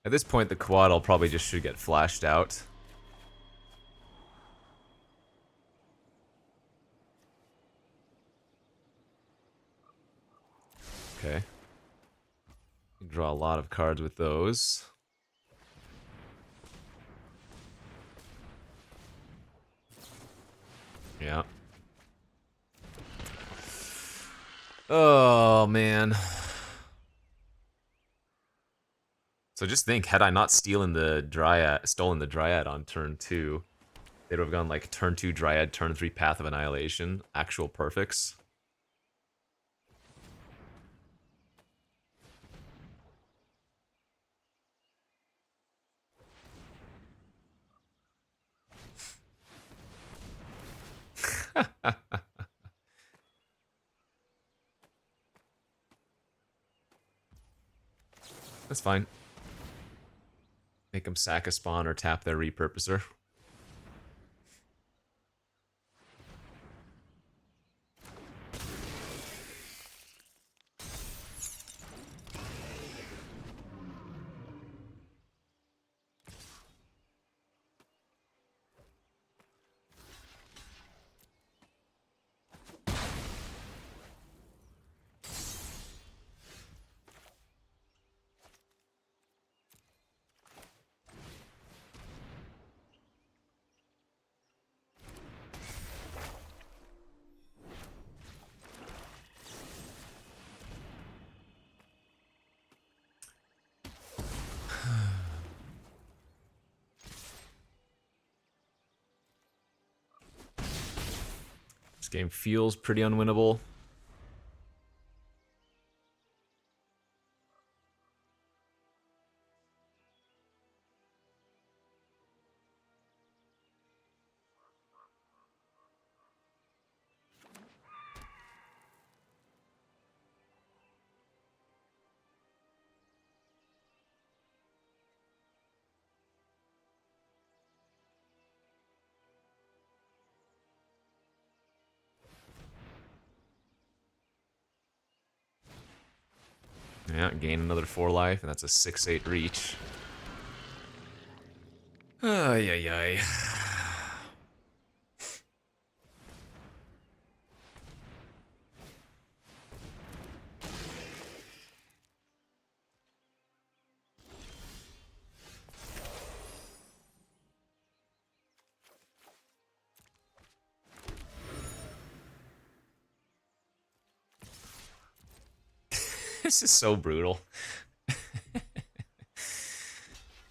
At this point, the quad probably just should get flashed out. Okay. You draw a lot of cards with those. Yeah. Oh, man. So just think, had I not stolen the Dryad on turn 2, they'd have gone like turn 2 Dryad, turn 3 Path of Annihilation, actual perfects. That's fine. Make them sack a spawn or tap their repurposer. This game feels pretty unwinnable. Yeah, gain another 4 life, and that's a 6/8 reach. Ay, ay, ay. This is so brutal.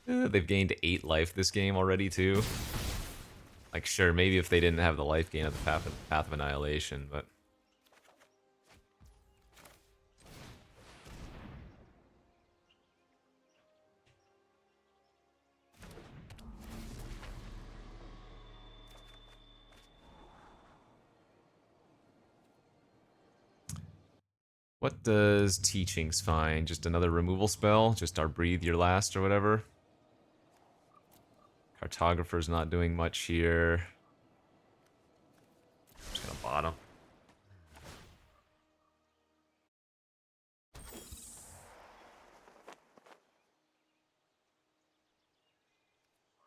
They've gained 8 life this game already, too. Like, sure, maybe if they didn't have the life gain of the Path of Annihilation, but... What does Teachings find? Just another removal spell? Just our Breathe Your Last or whatever? Cartographer's not doing much here. Just gonna bottom.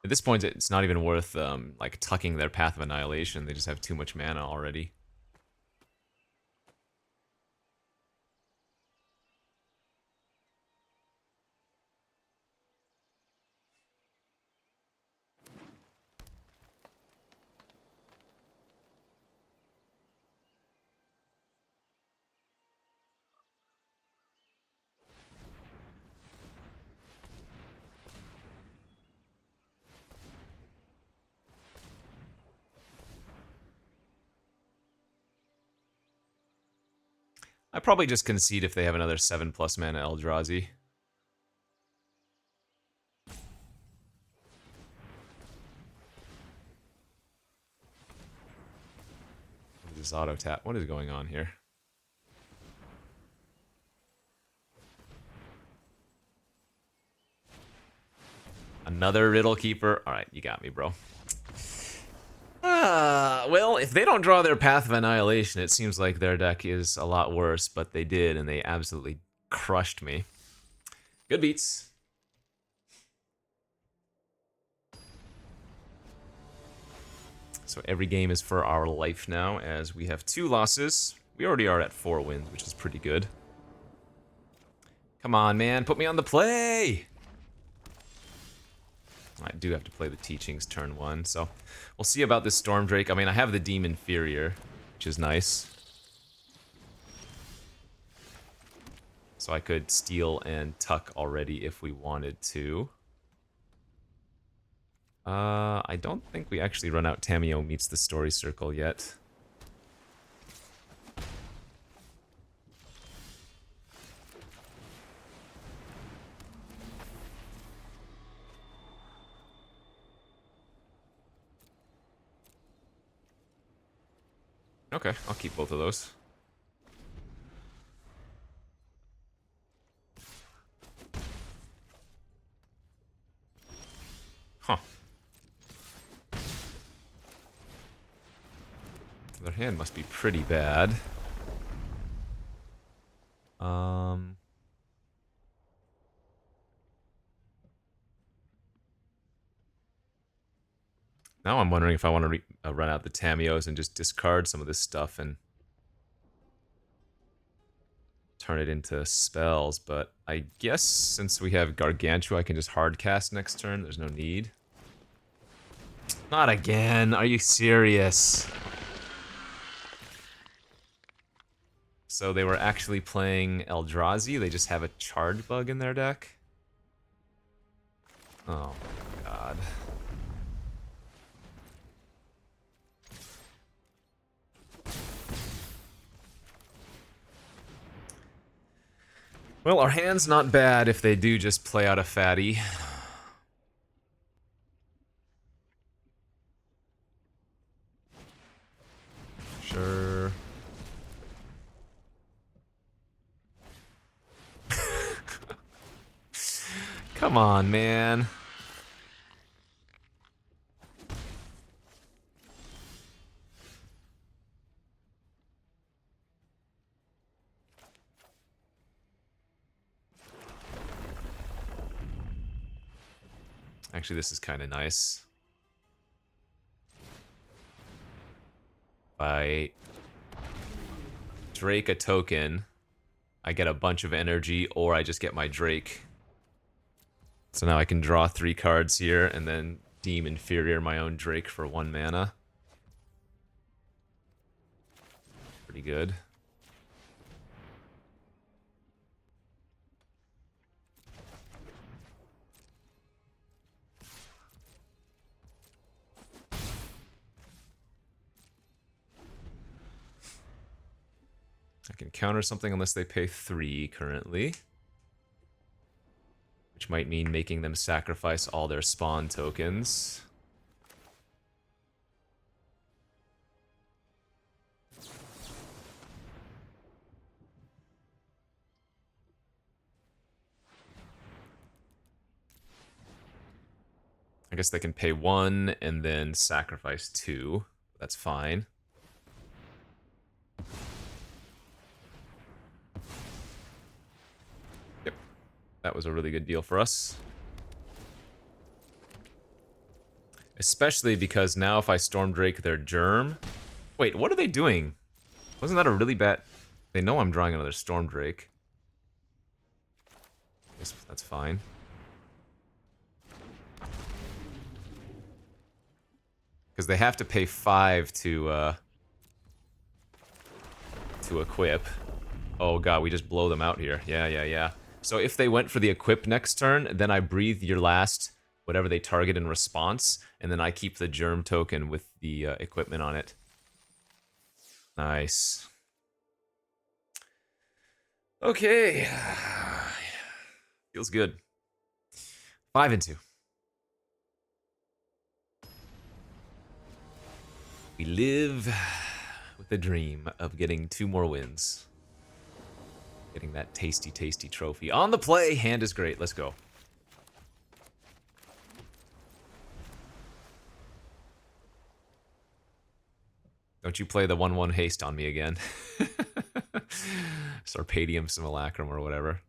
At this point, it's not even worth like tucking their Path of Annihilation. They just have too much mana already. I probably just concede if they have another 7+ mana Eldrazi. What is this auto tap? What is going on here? Another Riddle Keeper. Alright, you got me, bro. Well, if they don't draw their Path of Annihilation, it seems like their deck is a lot worse, but they did, and they absolutely crushed me. Good beats. So every game is for our life now, as we have 2 losses. We already are at 4 wins, which is pretty good. Come on, man, put me on the play! I do have to play the Teachings turn 1, so we'll see about this Storm Drake. I mean, I have the Demon Inferior, which is nice. So I could steal and tuck already if we wanted to. I don't think we actually run out Tamiyo meets the Story Circle yet. Okay, I'll keep both of those. Huh. Their hand must be pretty bad. Now I'm wondering if I want to run out the Tamiyos and just discard some of this stuff and turn it into spells, but I guess since we have Gargantua, I can just hard cast next turn. There's no need. Not again. Are you serious? So they were actually playing Eldrazi. They just have a charge bug in their deck. Oh my god. Well, our hand's not bad if they do just play out a fatty. Sure. Come on, man. Actually, this is kind of nice. If I Drake a token, I get a bunch of energy, or I just get my Drake. So now I can draw 3 cards here, and then deem inferior my own Drake for 1 mana. Pretty good. I can counter something unless they pay 3 currently. Which might mean making them sacrifice all their spawn tokens. I guess they can pay 1 and then sacrifice 2. That's fine. Yep. That was a really good deal for us. Especially because now if I Storm Drake their Germ... Wait, what are they doing? Wasn't that a really bad... They know I'm drawing another Storm Drake. Guess that's fine. Because they have to pay 5 to equip. Oh god, we just blow them out here. Yeah. So if they went for the equip next turn, then I breathe your last, whatever they target in response, and then I keep the germ token with the equipment on it. Nice. Okay. Feels good. 5-2. We live with the dream of getting 2 more wins. Getting that tasty, tasty trophy. On the play, hand is great. Let's go. Don't you play the 1/1 haste on me again. Sarpadium Simulacrum or whatever.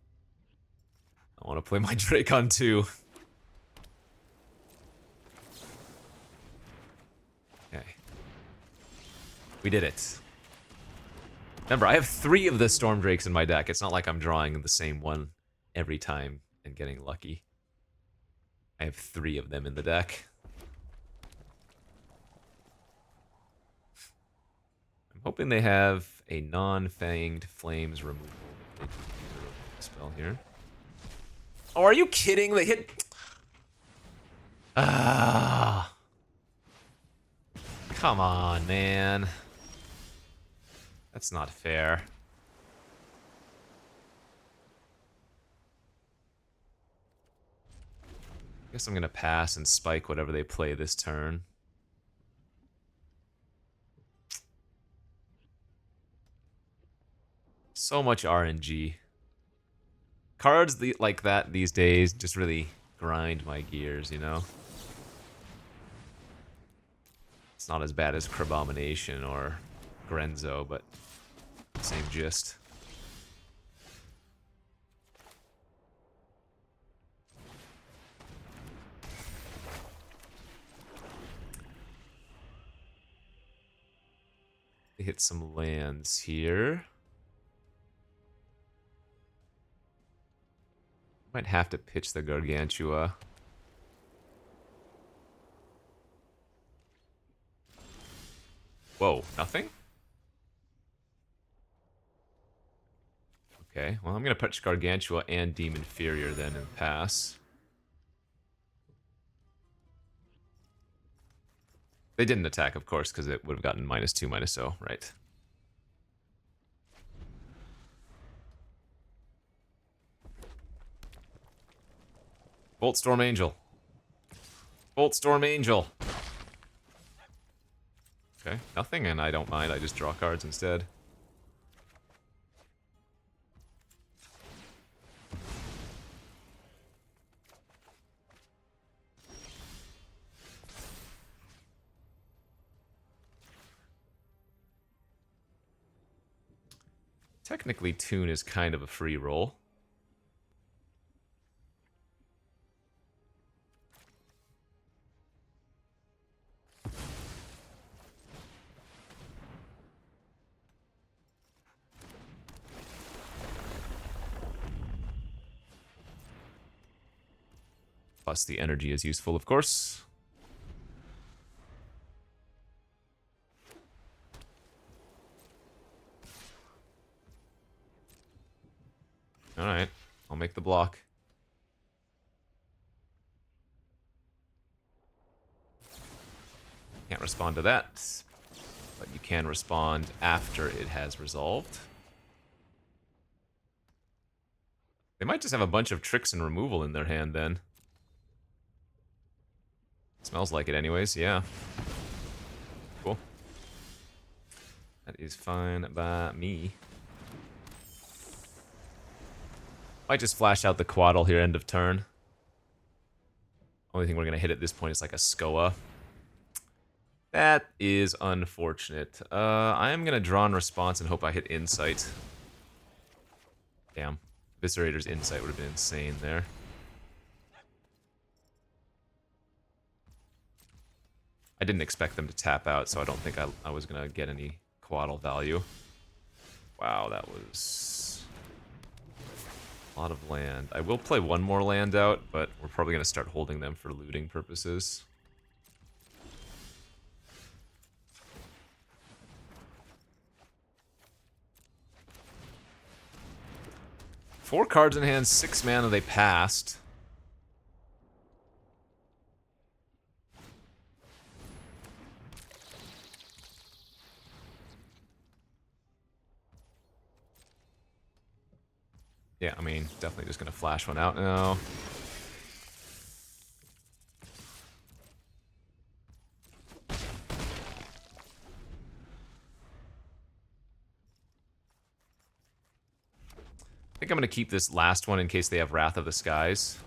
I want to play my Drake on 2. Okay. We did it. Remember, I have 3 of the Storm Drakes in my deck. It's not like I'm drawing the same one every time and getting lucky. I have 3 of them in the deck. I'm hoping they have a non-fanged flames removal spell here. Oh, are you kidding? They hit... Ah. Come on, man. That's not fair. I guess I'm gonna pass and spike whatever they play this turn. So much RNG. Cards like that these days just really grind my gears, you know? It's not as bad as Crabomination or Grenzo, but same gist. They hit some lands here. Might have to pitch the Gargantua. Whoa, nothing? Okay, well I'm gonna pitch Gargantua and Demon Inferior then and pass. They didn't attack, of course, because it would have gotten -2, -0, right? Boltstorm Angel. Boltstorm Angel. Okay, nothing, and I don't mind. I just draw cards instead. Technically, Toon is kind of a free roll. Plus, the energy is useful, of course. Alright, I'll make the block. Can't respond to that, but you can respond after it has resolved. They might just have a bunch of tricks and removal in their hand then. Smells like it anyways, yeah. Cool. That is fine by me. Might just flash out the Quaddle here, end of turn. Only thing we're gonna hit at this point is like a Skoa. That is unfortunate. I am gonna draw in response and hope I hit Insight. Damn. Viscerator's Insight would have been insane there. I didn't expect them to tap out, so I don't think I was gonna get any Quaddle value. Wow, that was a lot of land. I will play one more land out, but we're probably gonna start holding them for looting purposes. Four cards in hand, 6 mana, they passed. Yeah, I mean, definitely just gonna flash one out now. I think I'm gonna keep this last one in case they have Wrath of the Skies.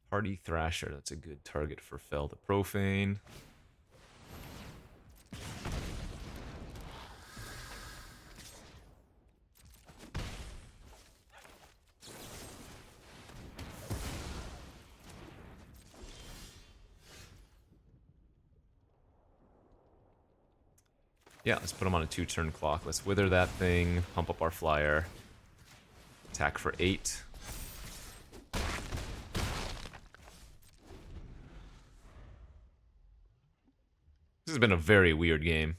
Party Thrasher, that's a good target for Fel the Profane. Yeah, let's put him on a 2-turn clock. Let's wither that thing, pump up our flyer. Attack for 8. This has been a very weird game.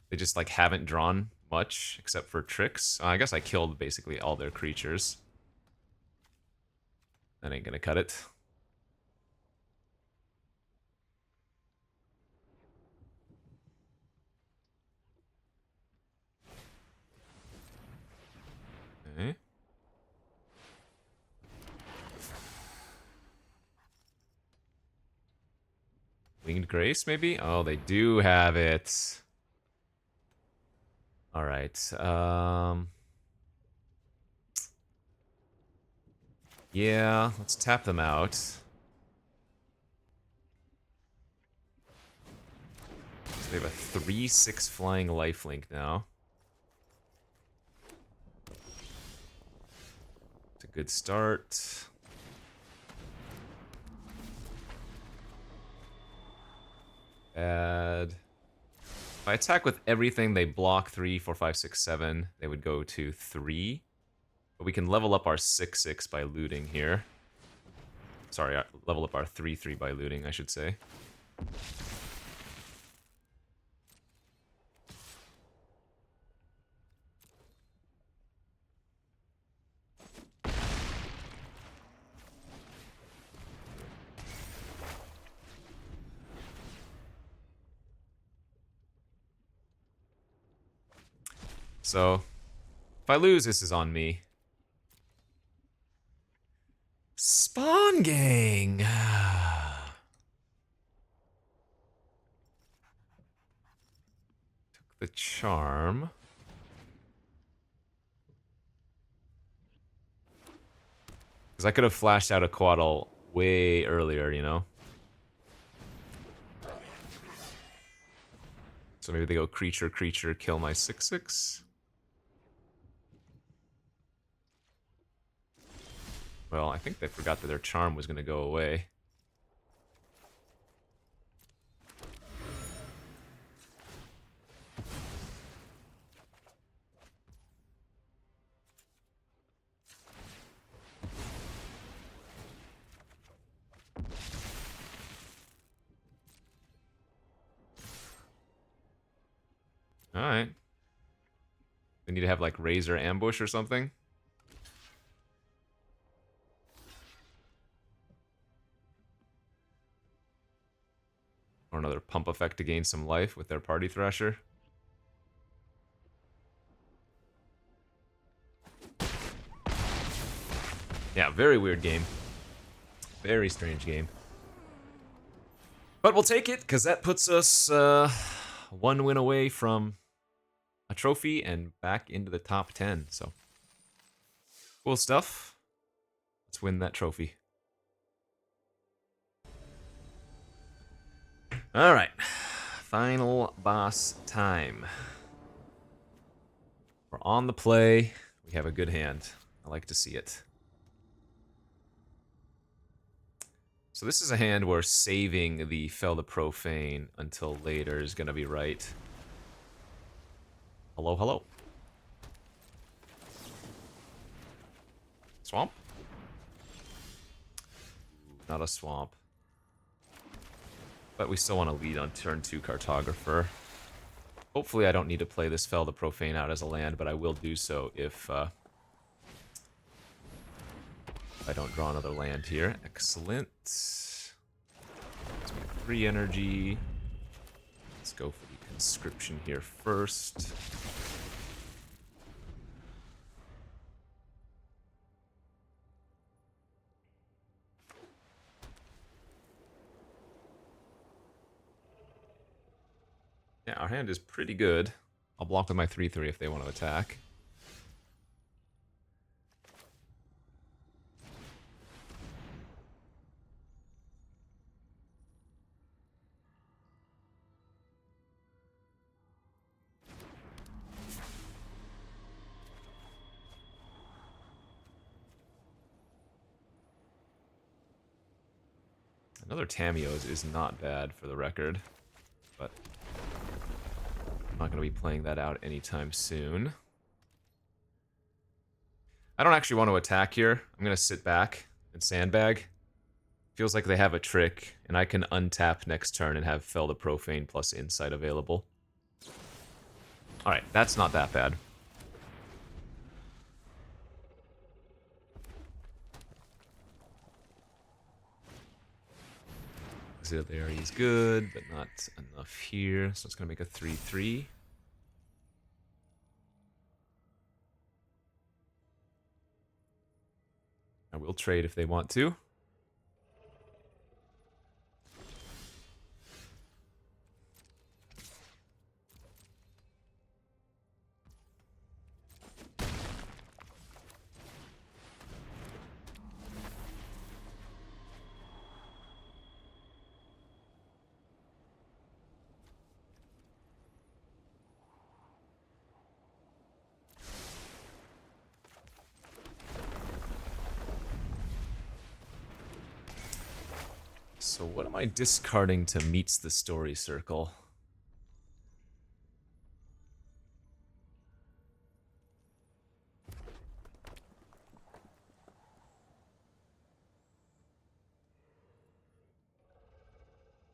They just, like, haven't drawn much, except for tricks. I guess I killed basically all their creatures. That ain't gonna cut it. Okay. Winged Grace, maybe? Oh, they do have it. Alright, yeah, let's tap them out. So they have a 3/6 flying lifelink now. It's a good start. Bad. If I attack with everything, they block 3, 4, 5, 6, 7. They would go to 3. But we can level up our 6/6 by looting here. Sorry, level up our 3/3 by looting, I should say. So, if I lose, this is on me. Spawn Gang! Took the charm. Because I could have flashed out a Quaddle way earlier, you know? So maybe they go creature, creature, kill my 6/6. Well, I think they forgot that their charm was going to go away. Alright. We need to have, like, Razor Ambush or something. Or another pump effect to gain some life with their Party Thrasher. Yeah, very weird game. Very strange game. But we'll take it, because that puts us 1 win away from a trophy and back into the top 10. So, cool stuff. Let's win that trophy. Alright. Final boss time. We're on the play. We have a good hand. I like to see it. So this is a hand where saving the Fel the Profane until later is going to be right. Hello, hello. Swamp? Not a swamp. But we still want to lead on turn 2 Cartographer. Hopefully I don't need to play this Fel the Profane out as a land, but I will do so if I don't draw another land here. Excellent. So we have 3 energy. Let's go for the inscription here first. Yeah, our hand is pretty good. I'll block with my 3/3 if they want to attack. Another Tamiyo's is not bad for the record, but I'm not going to be playing that out anytime soon. I don't actually want to attack here. I'm going to sit back and sandbag. Feels like they have a trick, and I can untap next turn and have Fell the Profane plus Insight available. Alright, that's not that bad. Auxiliary is good, but not enough here, so it's going to make a 3/3. I will trade if they want to. So what am I discarding to Meets the Story Circle?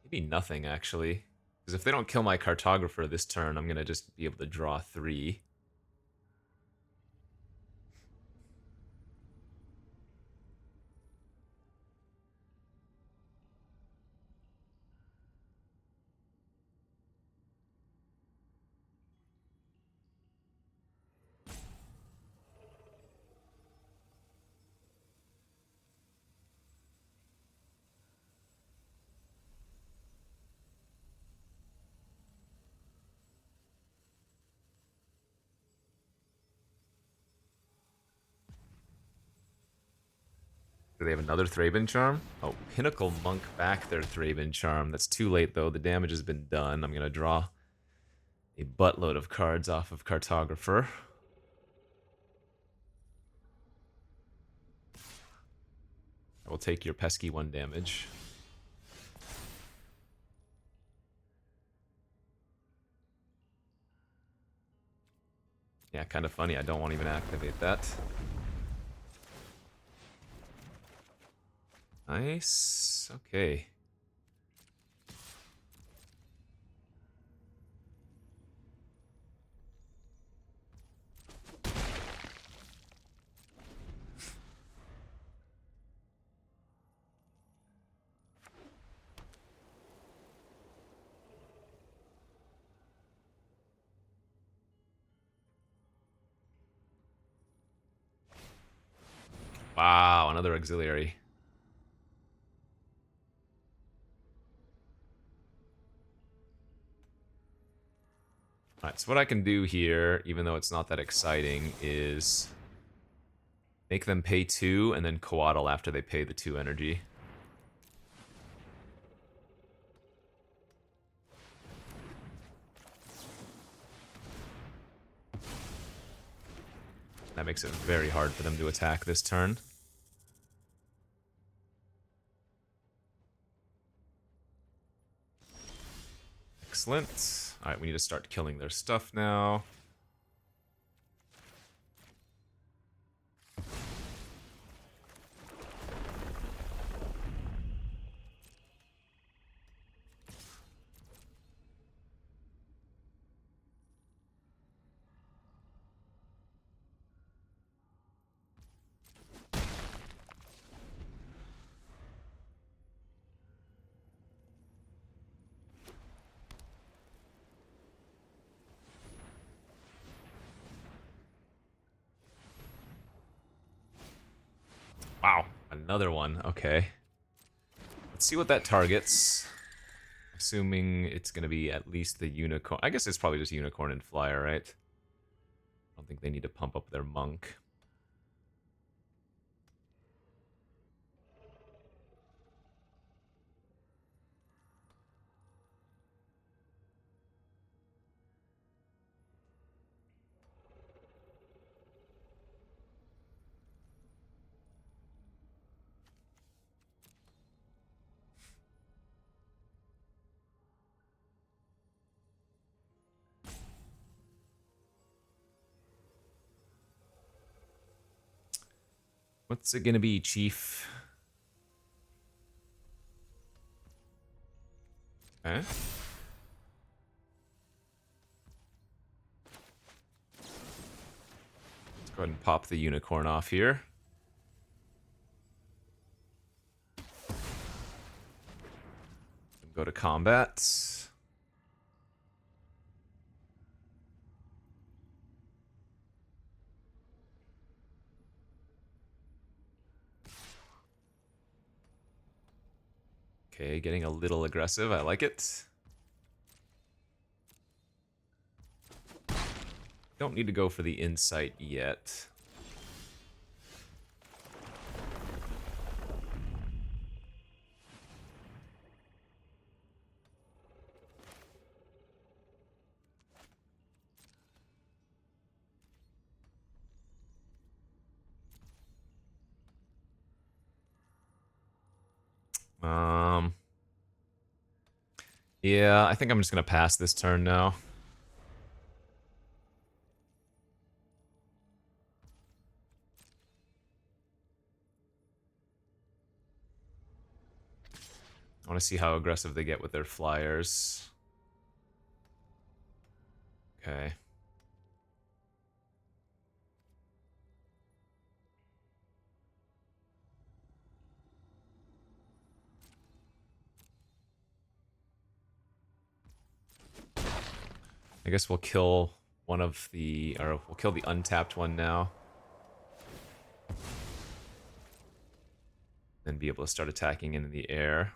Maybe nothing, actually. Because if they don't kill my Cartographer this turn, I'm going to just be able to draw 3. Do they have another Thraben Charm? Oh, Pinnacle Monk back their Thraben Charm. That's too late, though. The damage has been done. I'm going to draw a buttload of cards off of Cartographer. I will take your pesky 1 damage. Yeah, kind of funny. I don't want to even activate that. Nice. Okay. Wow, another auxiliary. Alright, so what I can do here, even though it's not that exciting, is make them pay 2 and then coatl after they pay the 2 energy. That makes it very hard for them to attack this turn. Excellent. Alright, we need to start killing their stuff now. Another one, okay. Let's see what that targets. Assuming it's going to be at least the unicorn. I guess it's probably just unicorn and flyer, right? I don't think they need to pump up their monk. What's it gonna be, Chief? Okay. Let's go ahead and pop the unicorn off here. Go to combat. Okay, getting a little aggressive. I like it. Don't need to go for the insight yet. Yeah, I think I'm just gonna pass this turn now. I want to see how aggressive they get with their flyers. Okay. I guess we'll kill one of the, or we'll kill the untapped one now. Then be able to start attacking in the air.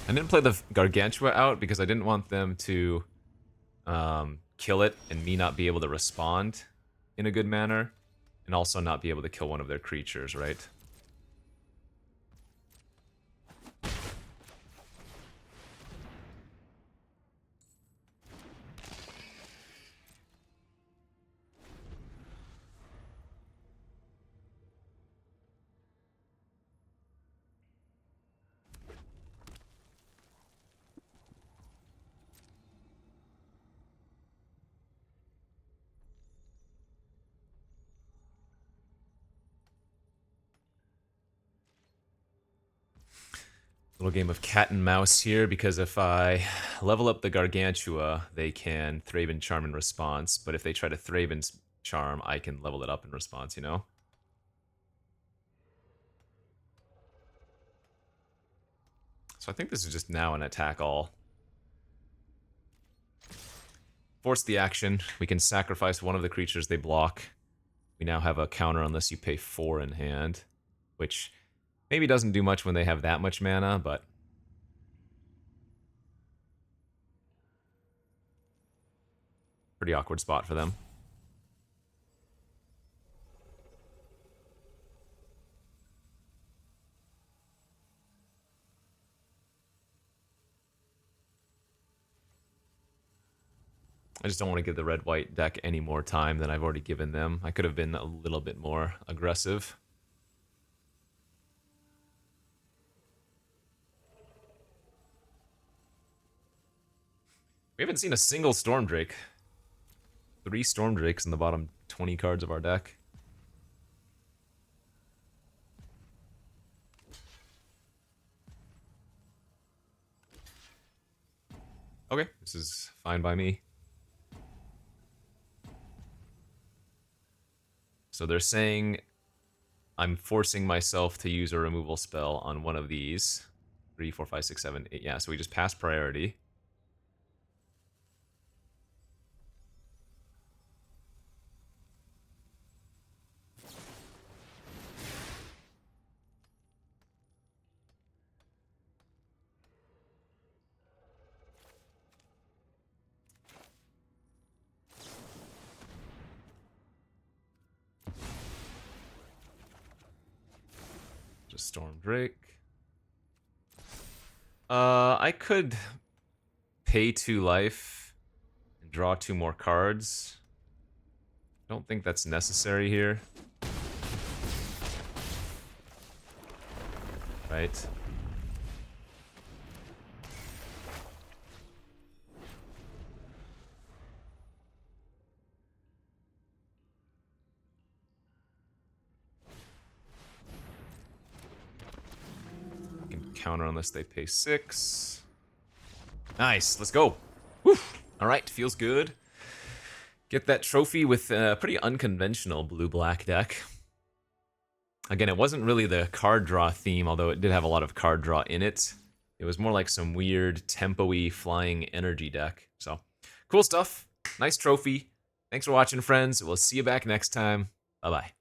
I didn't play the Gargantua out because I didn't want them to kill it and me not be able to respond in a good manner, and also not be able to kill one of their creatures, right? Little game of cat and mouse here, because if I level up the Gargantua, they can Thraben Charm in response, but if they try to Thraben Charm, I can level it up in response, you know? So I think this is just now an attack all. Force the action. We can sacrifice one of the creatures they block. We now have a counter unless you pay 4 in hand, which maybe doesn't do much when they have that much mana, but pretty awkward spot for them. I just don't want to give the red-white deck any more time than I've already given them. I could have been a little bit more aggressive. We haven't seen a single Storm Drake. 3 Storm Drakes in the bottom 20 cards of our deck. Okay, this is fine by me. So they're saying I'm forcing myself to use a removal spell on one of these. 3, 4, 5, 6, 7, 8. Yeah, so we just pass priority. Just Storm Drake. I could pay 2 life and draw 2 more cards. Don't think that's necessary here. Right. I can counter unless they pay 6. Nice, let's go. Whew. All right, feels good. Get that trophy with a pretty unconventional blue-black deck. Again, it wasn't really the card draw theme, although it did have a lot of card draw in it. It was more like some weird tempo-y flying energy deck. So, cool stuff. Nice trophy. Thanks for watching, friends. We'll see you back next time. Bye-bye.